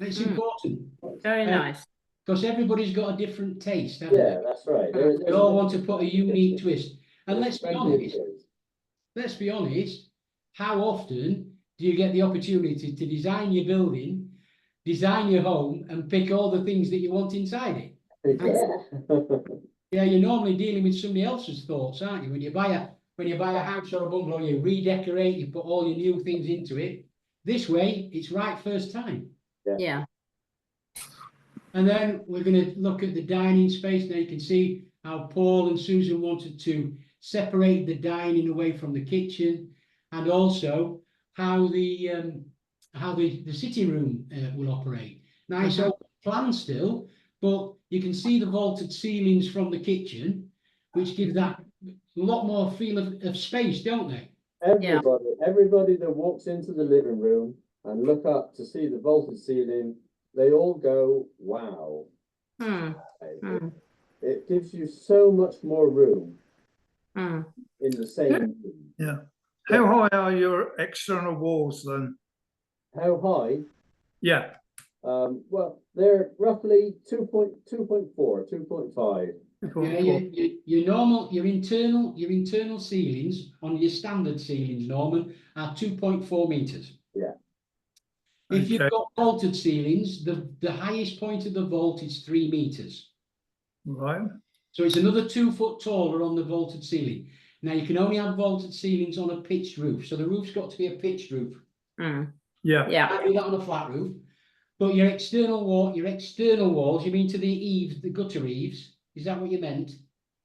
It's important. Very nice. because everybody's got a different taste, haven't Yeah, they? that's right. They all want to put a unique twist. And there's let's be honest, how often do you get the opportunity to design your building, design your home, and pick all the things that you want inside it? Yeah. Yeah, you're normally dealing with somebody else's thoughts, aren't you? When you buy a house or a bungalow, you redecorate, you put all your new things into it. This way, it's right first time. Yeah. And then we're going to look at the dining space. Now you can see how Paul and Susan wanted to separate the dining away from the kitchen, and also how the sitting room will operate. Now it's open plan still, but you can see the vaulted ceilings from the kitchen, which give that a lot more feel of space, don't they? Everybody that walks into the living room and look up to see the vaulted ceiling, they all go, wow. It gives you so much more room in the same room. Yeah. How high are your external walls then? How high? Yeah. Well, they're roughly 2.4, 2.5. Yeah, your internal ceilings on your standard ceilings, Norman, are 2.4 meters. Yeah. If you've got vaulted ceilings, the highest point of the vault is 3 meters. Right. So it's another 2 foot taller on the vaulted ceiling. Now you can only have vaulted ceilings on a pitched roof, so the roof's got to be a pitched roof. Yeah. Yeah. Can't do that on a flat roof. But your external walls, you mean to the eaves, the gutter eaves? Is that what you meant?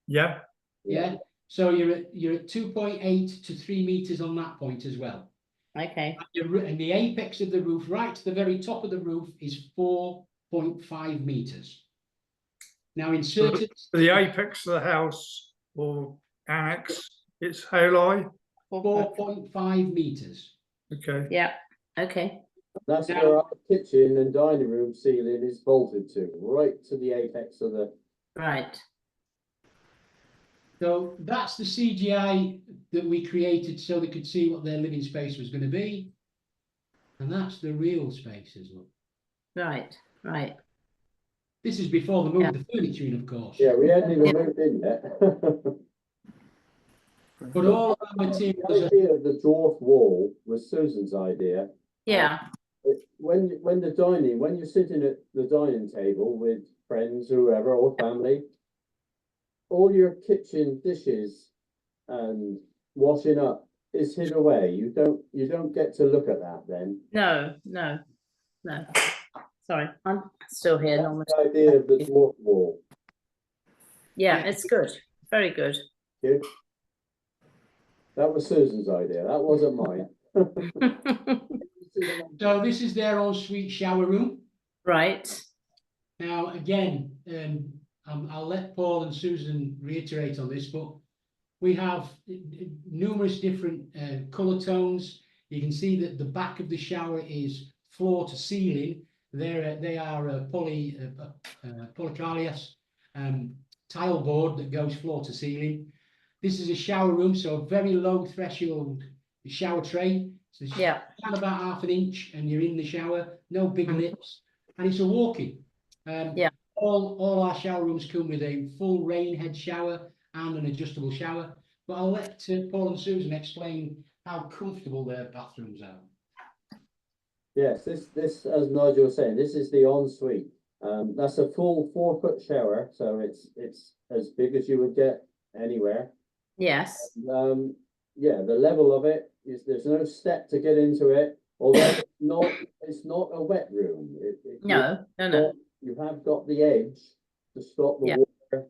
Yeah. Yeah. So you're at 2.8 to 3 meters on that point as well. Okay. And the apex of the roof, right to the very top of the roof, is 4.5 meters. Now in certain The apex of the house or annex, it's how high? 4.5 meters. Okay. Yeah. Okay. That's where our kitchen and dining room ceiling is vaulted to, right to the apex of the. Right. So that's the CGI that we created so they could see what their living space was going to be. And that's the real spaces. Look. Right. Right. This is before they moved the furniture in, of course. Yeah, we hadn't even moved in yet. But all of our materials The idea of the dwarf wall was Susan's idea. Yeah. When you're sitting at the dining table with friends, whoever, or family, all your kitchen dishes and washing up is hid away. You don't get to look at that then. No. Sorry, I'm still here, Norman. That's the idea of the dwarf wall. Yeah, it's good. Very good. Good. That was Susan's idea. That wasn't mine. So this is their ensuite shower room. Right. Now, again, I'll let Paul and Susan reiterate on this, but we have numerous different colour tones. You can see that the back of the shower is floor to ceiling. They are polycalias tile board that goes floor to ceiling. This is a shower room, so very low threshold shower tray. So Yeah. about half an inch, and you're in the shower. No big lips, and it's a walk-in. Yeah. All our shower rooms come with a full rain head shower and an adjustable shower. But I'll let Paul and Susan explain how comfortable their bathrooms are. Yes, this as Nigel was saying, this is the ensuite. That's a full 4-foot shower, so it's as big as you would get anywhere. Yes. Yeah, the level of it is there's no step to get into it, although it's not a wet room. No. You have got the edge to stop the water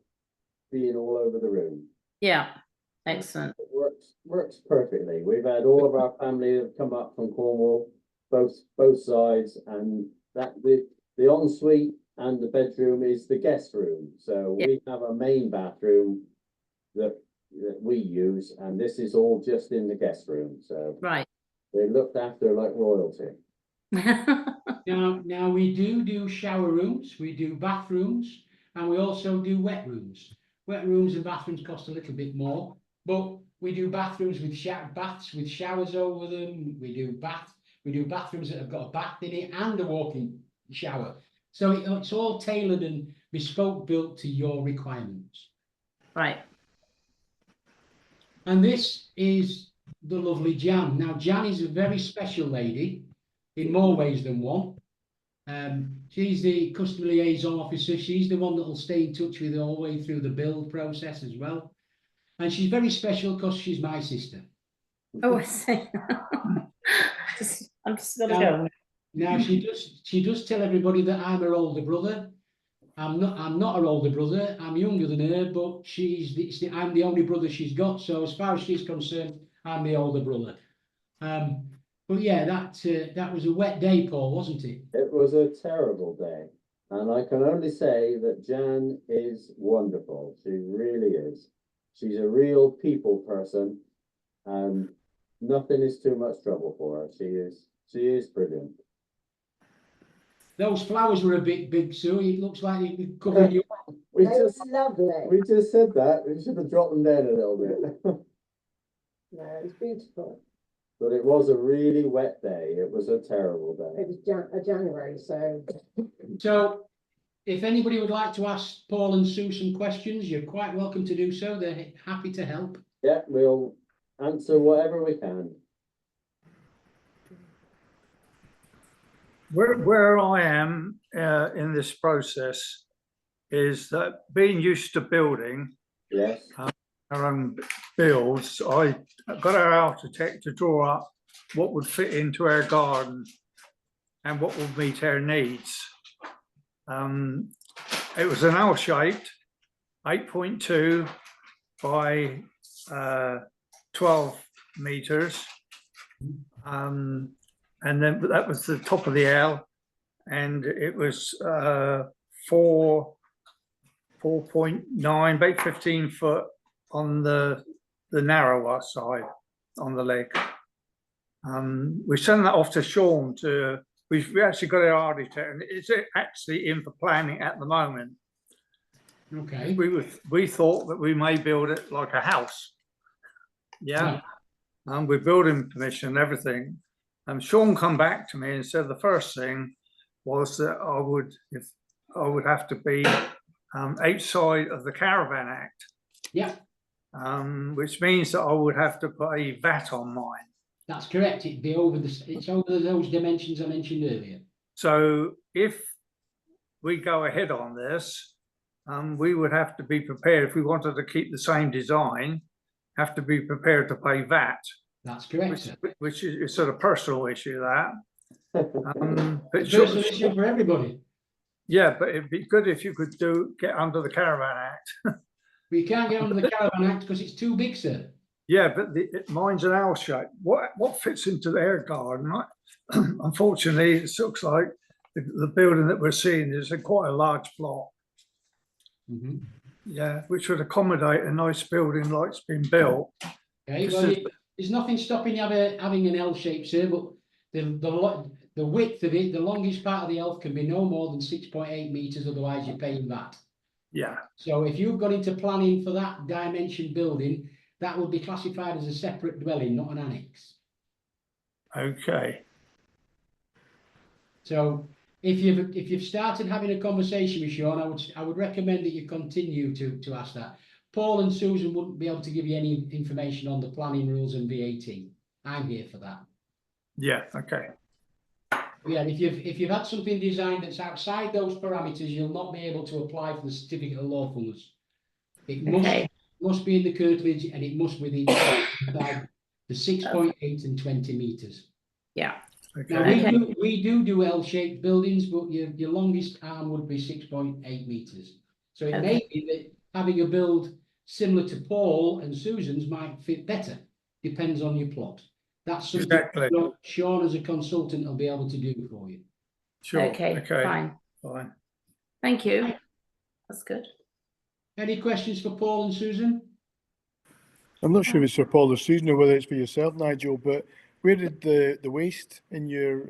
being all over the room. Yeah. Excellent. It works perfectly. We've had all of our family have come up from Cornwall, both sides, and that the ensuite and the bedroom is the guest room. So we have a main bathroom that we use, and this is all just in the guest room. So they're looked after like royalty. Now we do shower rooms, we do bathrooms, and we also do wet rooms. Wet rooms and bathrooms cost a little bit more, but we do bathrooms with baths with showers over them. We do bathrooms that have got a bath in it and a walk-in shower. So it's all tailored and bespoke built to your requirements. Right. And this is the lovely Jan. Now, Jan is a very special lady in more ways than one. She's the customer liaison officer. She's the one that will stay in touch with you all the way through the build process as well. And she's very special because she's my sister. Oh, I see. I'm just gonna go. Now she does tell everybody that I'm her older brother. I'm not her older brother. I'm younger than her, but I'm the only brother she's got. So as far as she's concerned, I'm the older brother. But yeah, that was a wet day, Paul, wasn't it? It was a terrible day. And I can only say that Jan is wonderful. She really is. She's a real people person, and nothing is too much trouble for her. She is brilliant. Those flowers were a bit big, Sue. It looks like they covered you. We They just were lovely. we just said that. We should have dropped them down a little bit. No, it was beautiful. But it was a really wet day. It was a terrible day. It was January, so So if anybody would like to ask Paul and Sue some questions, you're quite welcome to do so. They're happy to help. Yeah, we'll answer whatever we can. Where I am in this process is that being used to building Yes. our own builds, I got our architect to draw up what would fit into our garden and what would meet our needs. It was an L-shaped 8.2 by 12 meters. And then that was the top of the L, and it was 4.9, about 15 foot on the narrower side on the leg. We sent that off to Sean we actually got our architect, and it's actually in for planning at the moment. Okay. We thought that we may build it like a house. Yeah. With building permission and everything. Sean come back to me and said the first thing was that I would have to be outside of the Caravan Act. Yeah. Which means that I would have to put a VAT on mine. That's correct. It's over those dimensions I mentioned earlier. So if we go ahead on this, we would have to be prepared, if we wanted to keep the same design, have to be prepared to pay VAT. That's correct. Which is sort of personal issue that. But Personal issue for everybody. Yeah, but it'd be good if you could get under the Caravan Act. We can't get under the Caravan Act because it's too big, sir. Yeah, but mine's an L shape. What fits into their garden? Unfortunately, it looks like the building that we're seeing is quite a large plot. Mm-hmm. Yeah, which would accommodate a nice building like it's been built. Okay, well, there's nothing stopping you having an L shape, sir, but the width of it, the longest part of the L can be no more than 6.8 meters, otherwise you're paying that. Yeah. So if you've got into planning for that dimension building, that will be classified as a separate dwelling, not an annex. Okay. So if you've started having a conversation with Sean, I would recommend that you continue to ask that. Paul and Susan wouldn't be able to give you any information on the planning rules and VAT. I'm here for that. Yeah. Okay. Yeah, if you've had something designed that's outside those parameters, you'll not be able to apply for the certificate of lawfulness. It must be in the curtilage, and it must within the 6.8 and 20 meters. Yeah. Okay. Now we do L-shaped buildings, but your longest arm would be 6.8 meters. So it may be that having a build similar to Paul and Susan's might fit better. Depends on your plot. That's something that Sean as a consultant will be able to do for you. Sure. Okay. Fine. Thank you. That's good. Any questions for Paul and Susan? I'm not sure if it's for Paul or Susan or whether it's for yourself, Nigel, but where did the waste in your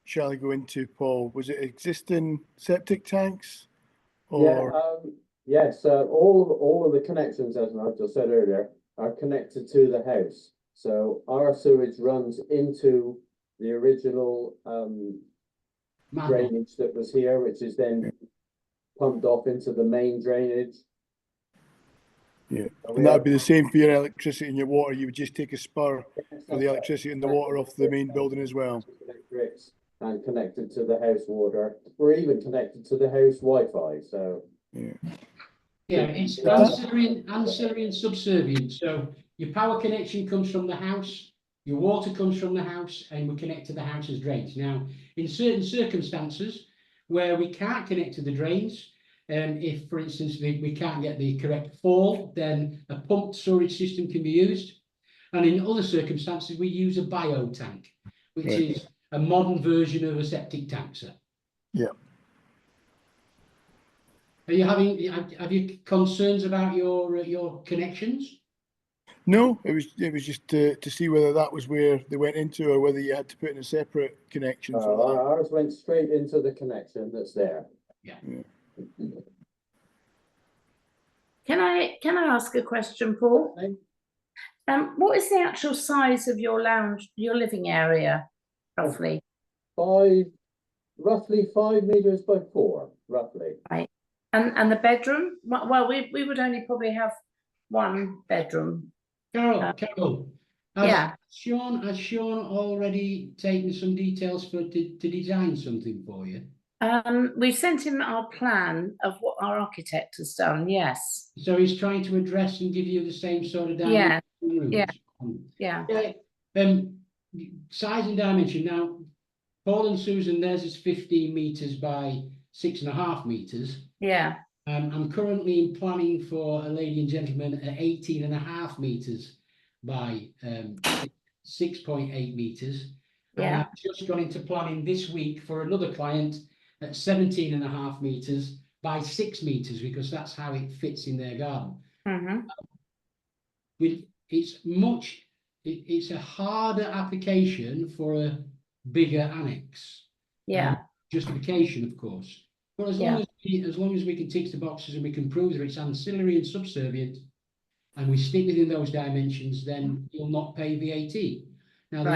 chalet go into, Paul? Was it existing septic tanks? Or... Yeah, yes, all of the connections, as I just said earlier, are connected to the house. So our sewage runs into the original drainage that was here, which is then pumped off into the main drainage. Yeah, So and that'd be the same for your electricity and your water. You would just take a spur for the electricity and the water off the main building as well. Electrics and connected to the house water. We're even connected to the house Wi-Fi. So Yeah, Yeah, it's ancillary and subservient. So your power connection comes from the house, your water comes from the house, and we connect to the house's drains. Now, in certain circumstances where we can't connect to the drains, if, for instance, we can't get the correct fall, then a pumped storage system can be used. And in other circumstances, we use a bio tank, which Right. is a modern version of a septic tank, sir. yeah. Are you have you concerns about your connections? No, it was just to see whether that was where they went into, or whether you had to put in a separate connection for that. ours went straight into the connection that's there. Yeah. Can I ask a question, Paul? What is the actual size of your lounge, your living area, roughly? Roughly 5 meters by 4, roughly. Right. And the bedroom? Well, we would only probably have one bedroom. Carol, Yeah. has Sean already taken some details to design something for you? We've sent him our plan of what our architect has done. Yes. So he's trying to address and give you the same sort of Yeah. dimension rooms. Yeah. Size and dimension. Now, Paul and Susan, theirs is 15 meters by 6.5 meters. Yeah. I'm currently planning for a lady and gentleman at 18.5 meters by 6.8 meters. And Yeah. I've just gone into planning this week for another client at 17.5 meters by 6 meters, because that's how it fits in their garden. Mm-hmm. It's a harder application for a bigger annex. Yeah. Justification, of course. But as long as we can tick the boxes and we can prove that it's ancillary and subservient, and we stick within those dimensions, then you'll not pay VAT. Now, the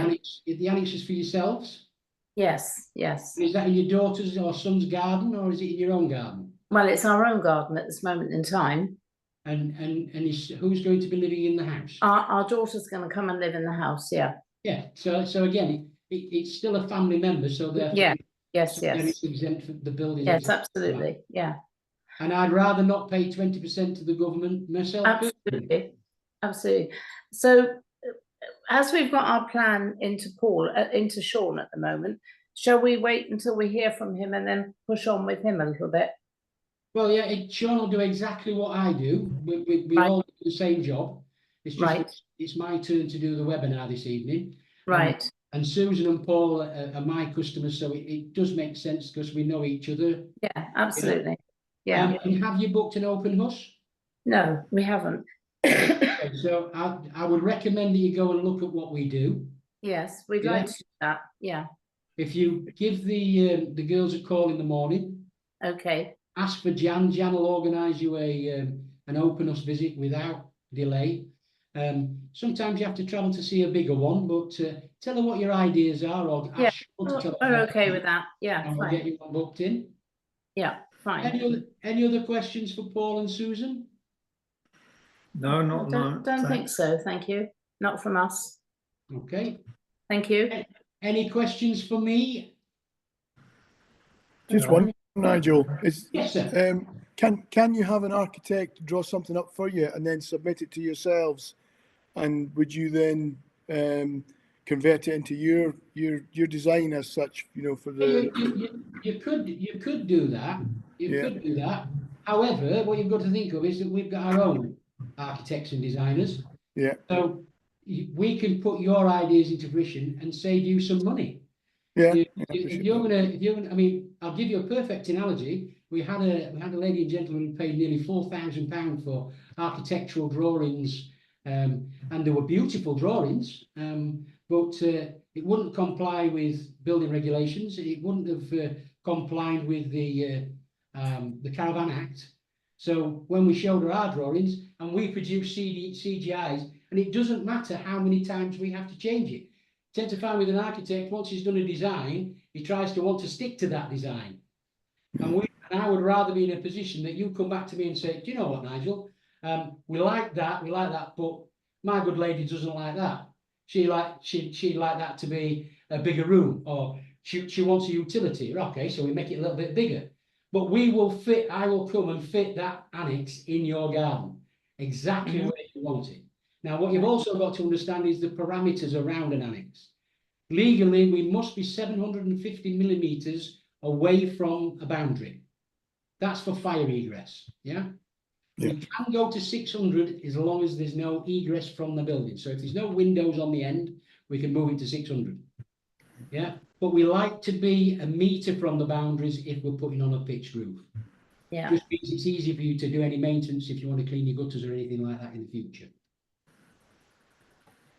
annex is for yourselves. Yes. Yes. Is that in your daughter's or son's garden, or is it in your own garden? Well, it's our own garden at this moment in time. And who's going to be living in the house? Our daughter's going to come and live in the house. Yeah. Yeah. So again, it's still a family member. So therefore, Yeah. Yes. then Yes. it's exempt from the building. Yes. Absolutely. Yeah. And I'd rather not pay 20% to the government myself. Absolutely. Absolutely. So, as we've got our plan into Sean at the moment, shall we wait until we hear from him and then push on with him a little bit? Well, yeah, Sean will do exactly what I do. We all do the same job. It's just it's my turn to do the webinar this evening. Right. And Susan and Paul are my customers, so it does make sense because we know each other. Yeah, absolutely. Yeah. And have you booked an open hus? No, we haven't. So I would recommend that you go and look at what we do. Yes, we'd like to do that. Yeah. If you give the girls a call in the morning. Okay. Ask for Jan. Jan will organise you an open hus visit without delay. Sometimes you have to travel to see a bigger one, but tell her what your ideas are, or ask her to tell her. We're okay with that. Yeah, and we'll fine. get you one booked in. Yeah, fine. Any other questions for Paul and Susan? No, not no. Don't think so. Thank you. Not from us. Okay. Thank you. Any questions for me? Just one, Nigel. Yes, sir. Can you have an architect draw something up for you and then submit it to yourselves? And would you then convert it into your design as such? You know, for the you could do that. You could do that. However, what you've got to think of is that we've got our own architects and designers. Yeah. So we can put your ideas into fruition and save you some money. Yeah. If you're gonna, I mean, I'll give you a perfect analogy. We had a lady and gentleman who paid nearly £4,000 for architectural drawings, and they were beautiful drawings, but it wouldn't comply with building regulations. It wouldn't have complied with the Caravan Act. So when we showed her our drawings and we produced CGIs, and it doesn't matter how many times we have to change it. Tend to find with an architect, once he's done a design, he tries to want to stick to that design. And I would rather be in a position that you come back to me and say, do you know what, Nigel? We like that, but my good lady doesn't like that. She'd like that to be a bigger room, or she wants a utility. Okay, so we make it a little bit bigger. But I will come and fit that annex in your garden, exactly where you want it. Now, what you've also got to understand is the parameters around an annex. Legally, we must be 750 millimeters away from a boundary. That's for fire egress, yeah? Yeah. We can go to 600 as long as there's no egress from the building. So if there's no windows on the end, we can move it to 600. Yeah, but we like to be a metre from the boundaries if we're putting on a pitched roof. Yeah. Just means it's easy for you to do any maintenance if you want to clean your gutters or anything like that in the future.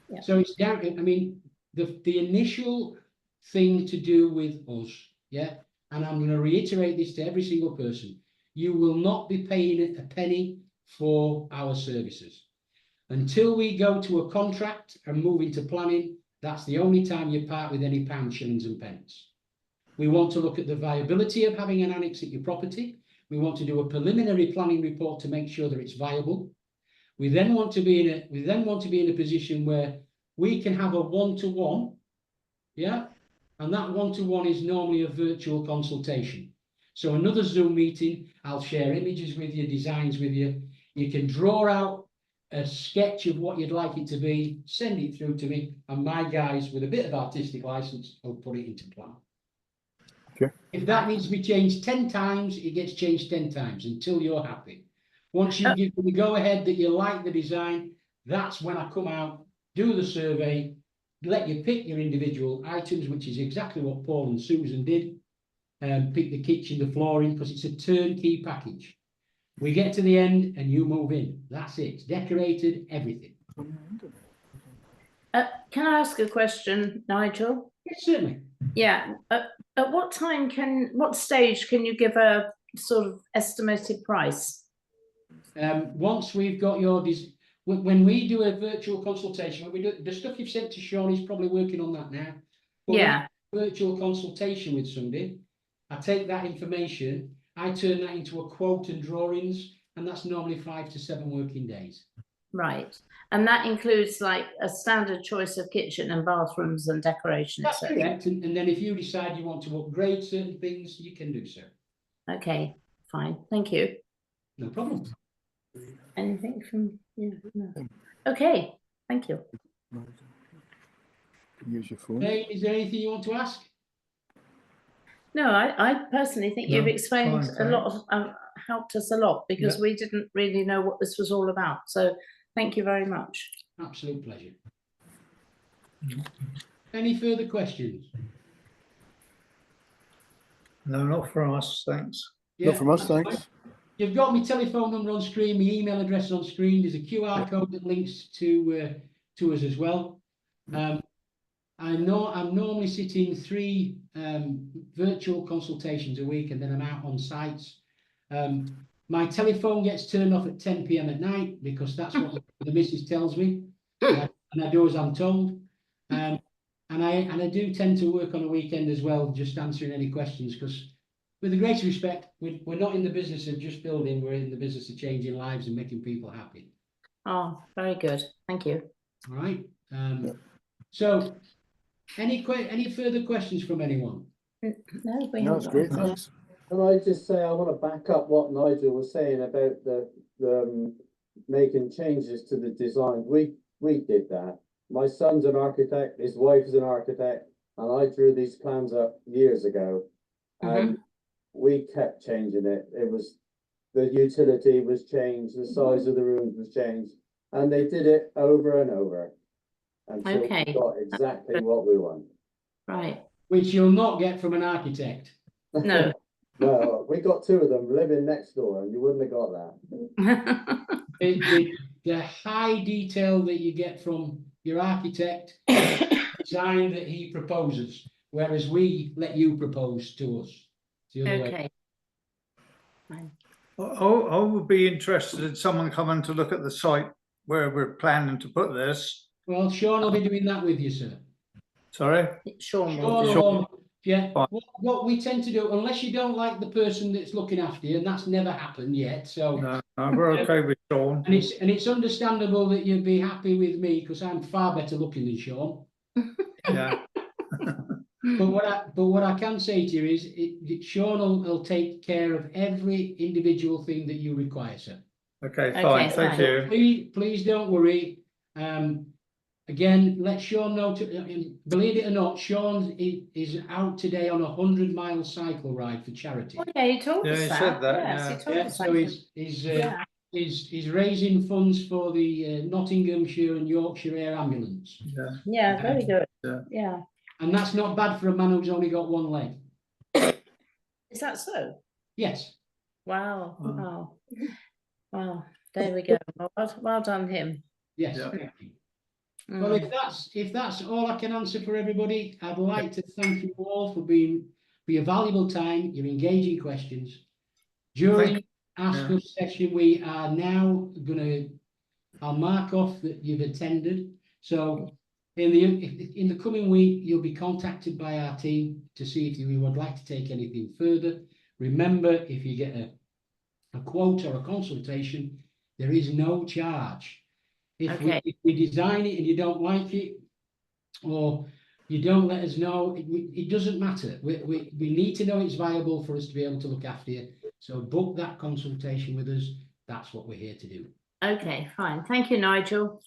Yeah. So it's down, I mean, the initial thing to do with us, yeah, and I'm going to reiterate this to every single person, you will not be paying a penny for our services. Until we go to a contract and move into planning, that's the only time you part with any pounds, shillings and pence. We want to look at the viability of having an annex at your property. We want to do a preliminary planning report to make sure that it's viable. We then want to be in a position where we can have a one-to-one, yeah, and that one-to-one is normally a virtual consultation. So another Zoom meeting, I'll share images with you, designs with you. You can draw out a sketch of what you'd like it to be, send it through to me, and my guys with a bit of artistic license will put it into plan. Okay. If that needs to be changed 10 times, it gets changed 10 times until you're happy. Once you give me the go ahead that you like the design, that's when I come out, do the survey, let you pick your individual items, which is exactly what Paul and Susan did. Pick the kitchen, the flooring, because it's a turnkey package. We get to the end and you move in. That's it. It's decorated, everything. Can I ask a question, Nigel? Yes, certainly. Yeah. At what stage can you give a sort of estimated price? Once we've got your when we do a virtual consultation, when we do the stuff you've sent to Sean, he's probably working on that now. But Yeah. Virtual consultation with somebody, I take that information, I turn that into a quote and drawings, and that's normally 5 to 7 working days. Right. And that includes like a standard choice of kitchen and bathrooms and decoration. That's correct. And then if you decide you want to upgrade certain things, you can do so. Okay, fine. Thank you. No problem. Anything from you? No. Okay, thank you. Use your phone. Hey, is there anything you want to ask? No, I personally think No, you've explained fine, a lot of helped us a lot because Yeah. we didn't really know what this was all about. So thank you very much. Absolute pleasure. Any further questions? No, not from us, thanks. Not from us, that's fine. thanks. You've got my telephone number on screen, my email address on screen. There's a QR code that links to us as well. I know I'm normally sitting 3 virtual consultations a week, and then I'm out on sites. My telephone gets turned off at 10 PM at night because that's what the missus tells me, and I do as I'm told. And I do tend to work on a weekend as well, just answering any questions, because with the greatest respect, we're not in the business of just building, we're in the business of changing lives and making people happy. Oh, very good. Thank you. All right. So any further questions from anyone? No, we No, haven't it's got great, anything. thanks. Can I just say, I want to back up what Nigel was saying about the making changes to the design. We did that. My son's an architect, his wife is an architect, and I drew these plans up years ago. And we kept changing it. It was, the utility was changed, the size of the rooms was changed, and they did it over and over until Okay. we got exactly what we want. Right. Which you'll not get from an architect. No. Well, we got 2 of them living next door, and you wouldn't have got that. The high detail that you get from your architect, design that he proposes, whereas we let you propose to us. It's the other way. Okay. Fine. I would be interested in someone coming to look at the site where we're planning to put this. Well, Sean will be doing that with you, sir. Sorry? Sean Sean will. will Yeah, Fine. what we tend to do, unless you don't like the person that's looking after you, and that's never happened yet, so. No, no, we're okay with Sean. And it's understandable that you'd be happy with me, because I'm far better looking than Sean. Yeah, But what I can say to you is, Sean will take care of every individual thing that you require, sir. okay, Okay, fine, thank fine. you. Please don't worry. Again, let Sean know. Believe it or not, Sean is out today on 100-mile cycle ride for charity. Oh, yeah, you told Yeah, us he that. said that, Yes, yeah. you told Yeah, us so that. he's raising funds for the Nottinghamshire and Yorkshire Air Ambulance, Yeah, Yeah, very good. Yeah. Yeah. and that's not bad for a man who's only got one leg. Is that so? Yes. Wow. Mm. Wow. Wow. There we go. Well done him. Yes. Yeah. Thank you. Well, Mm. if that's all I can answer for everybody, I'd like to thank you all for your valuable time, your engaging questions. During Ask Yeah. Us session, we are now I'll mark off that you've attended. So in the coming week, you'll be contacted by our team to see if you would like to take anything further. Remember, if you get a quote or a consultation, there is no charge. If we design it and you don't like it, or you don't let us know, it doesn't matter. We need to know it's viable for us to be able to look after you. So book that consultation with us. That's what we're here to do. Okay, fine. Thank you, Nigel.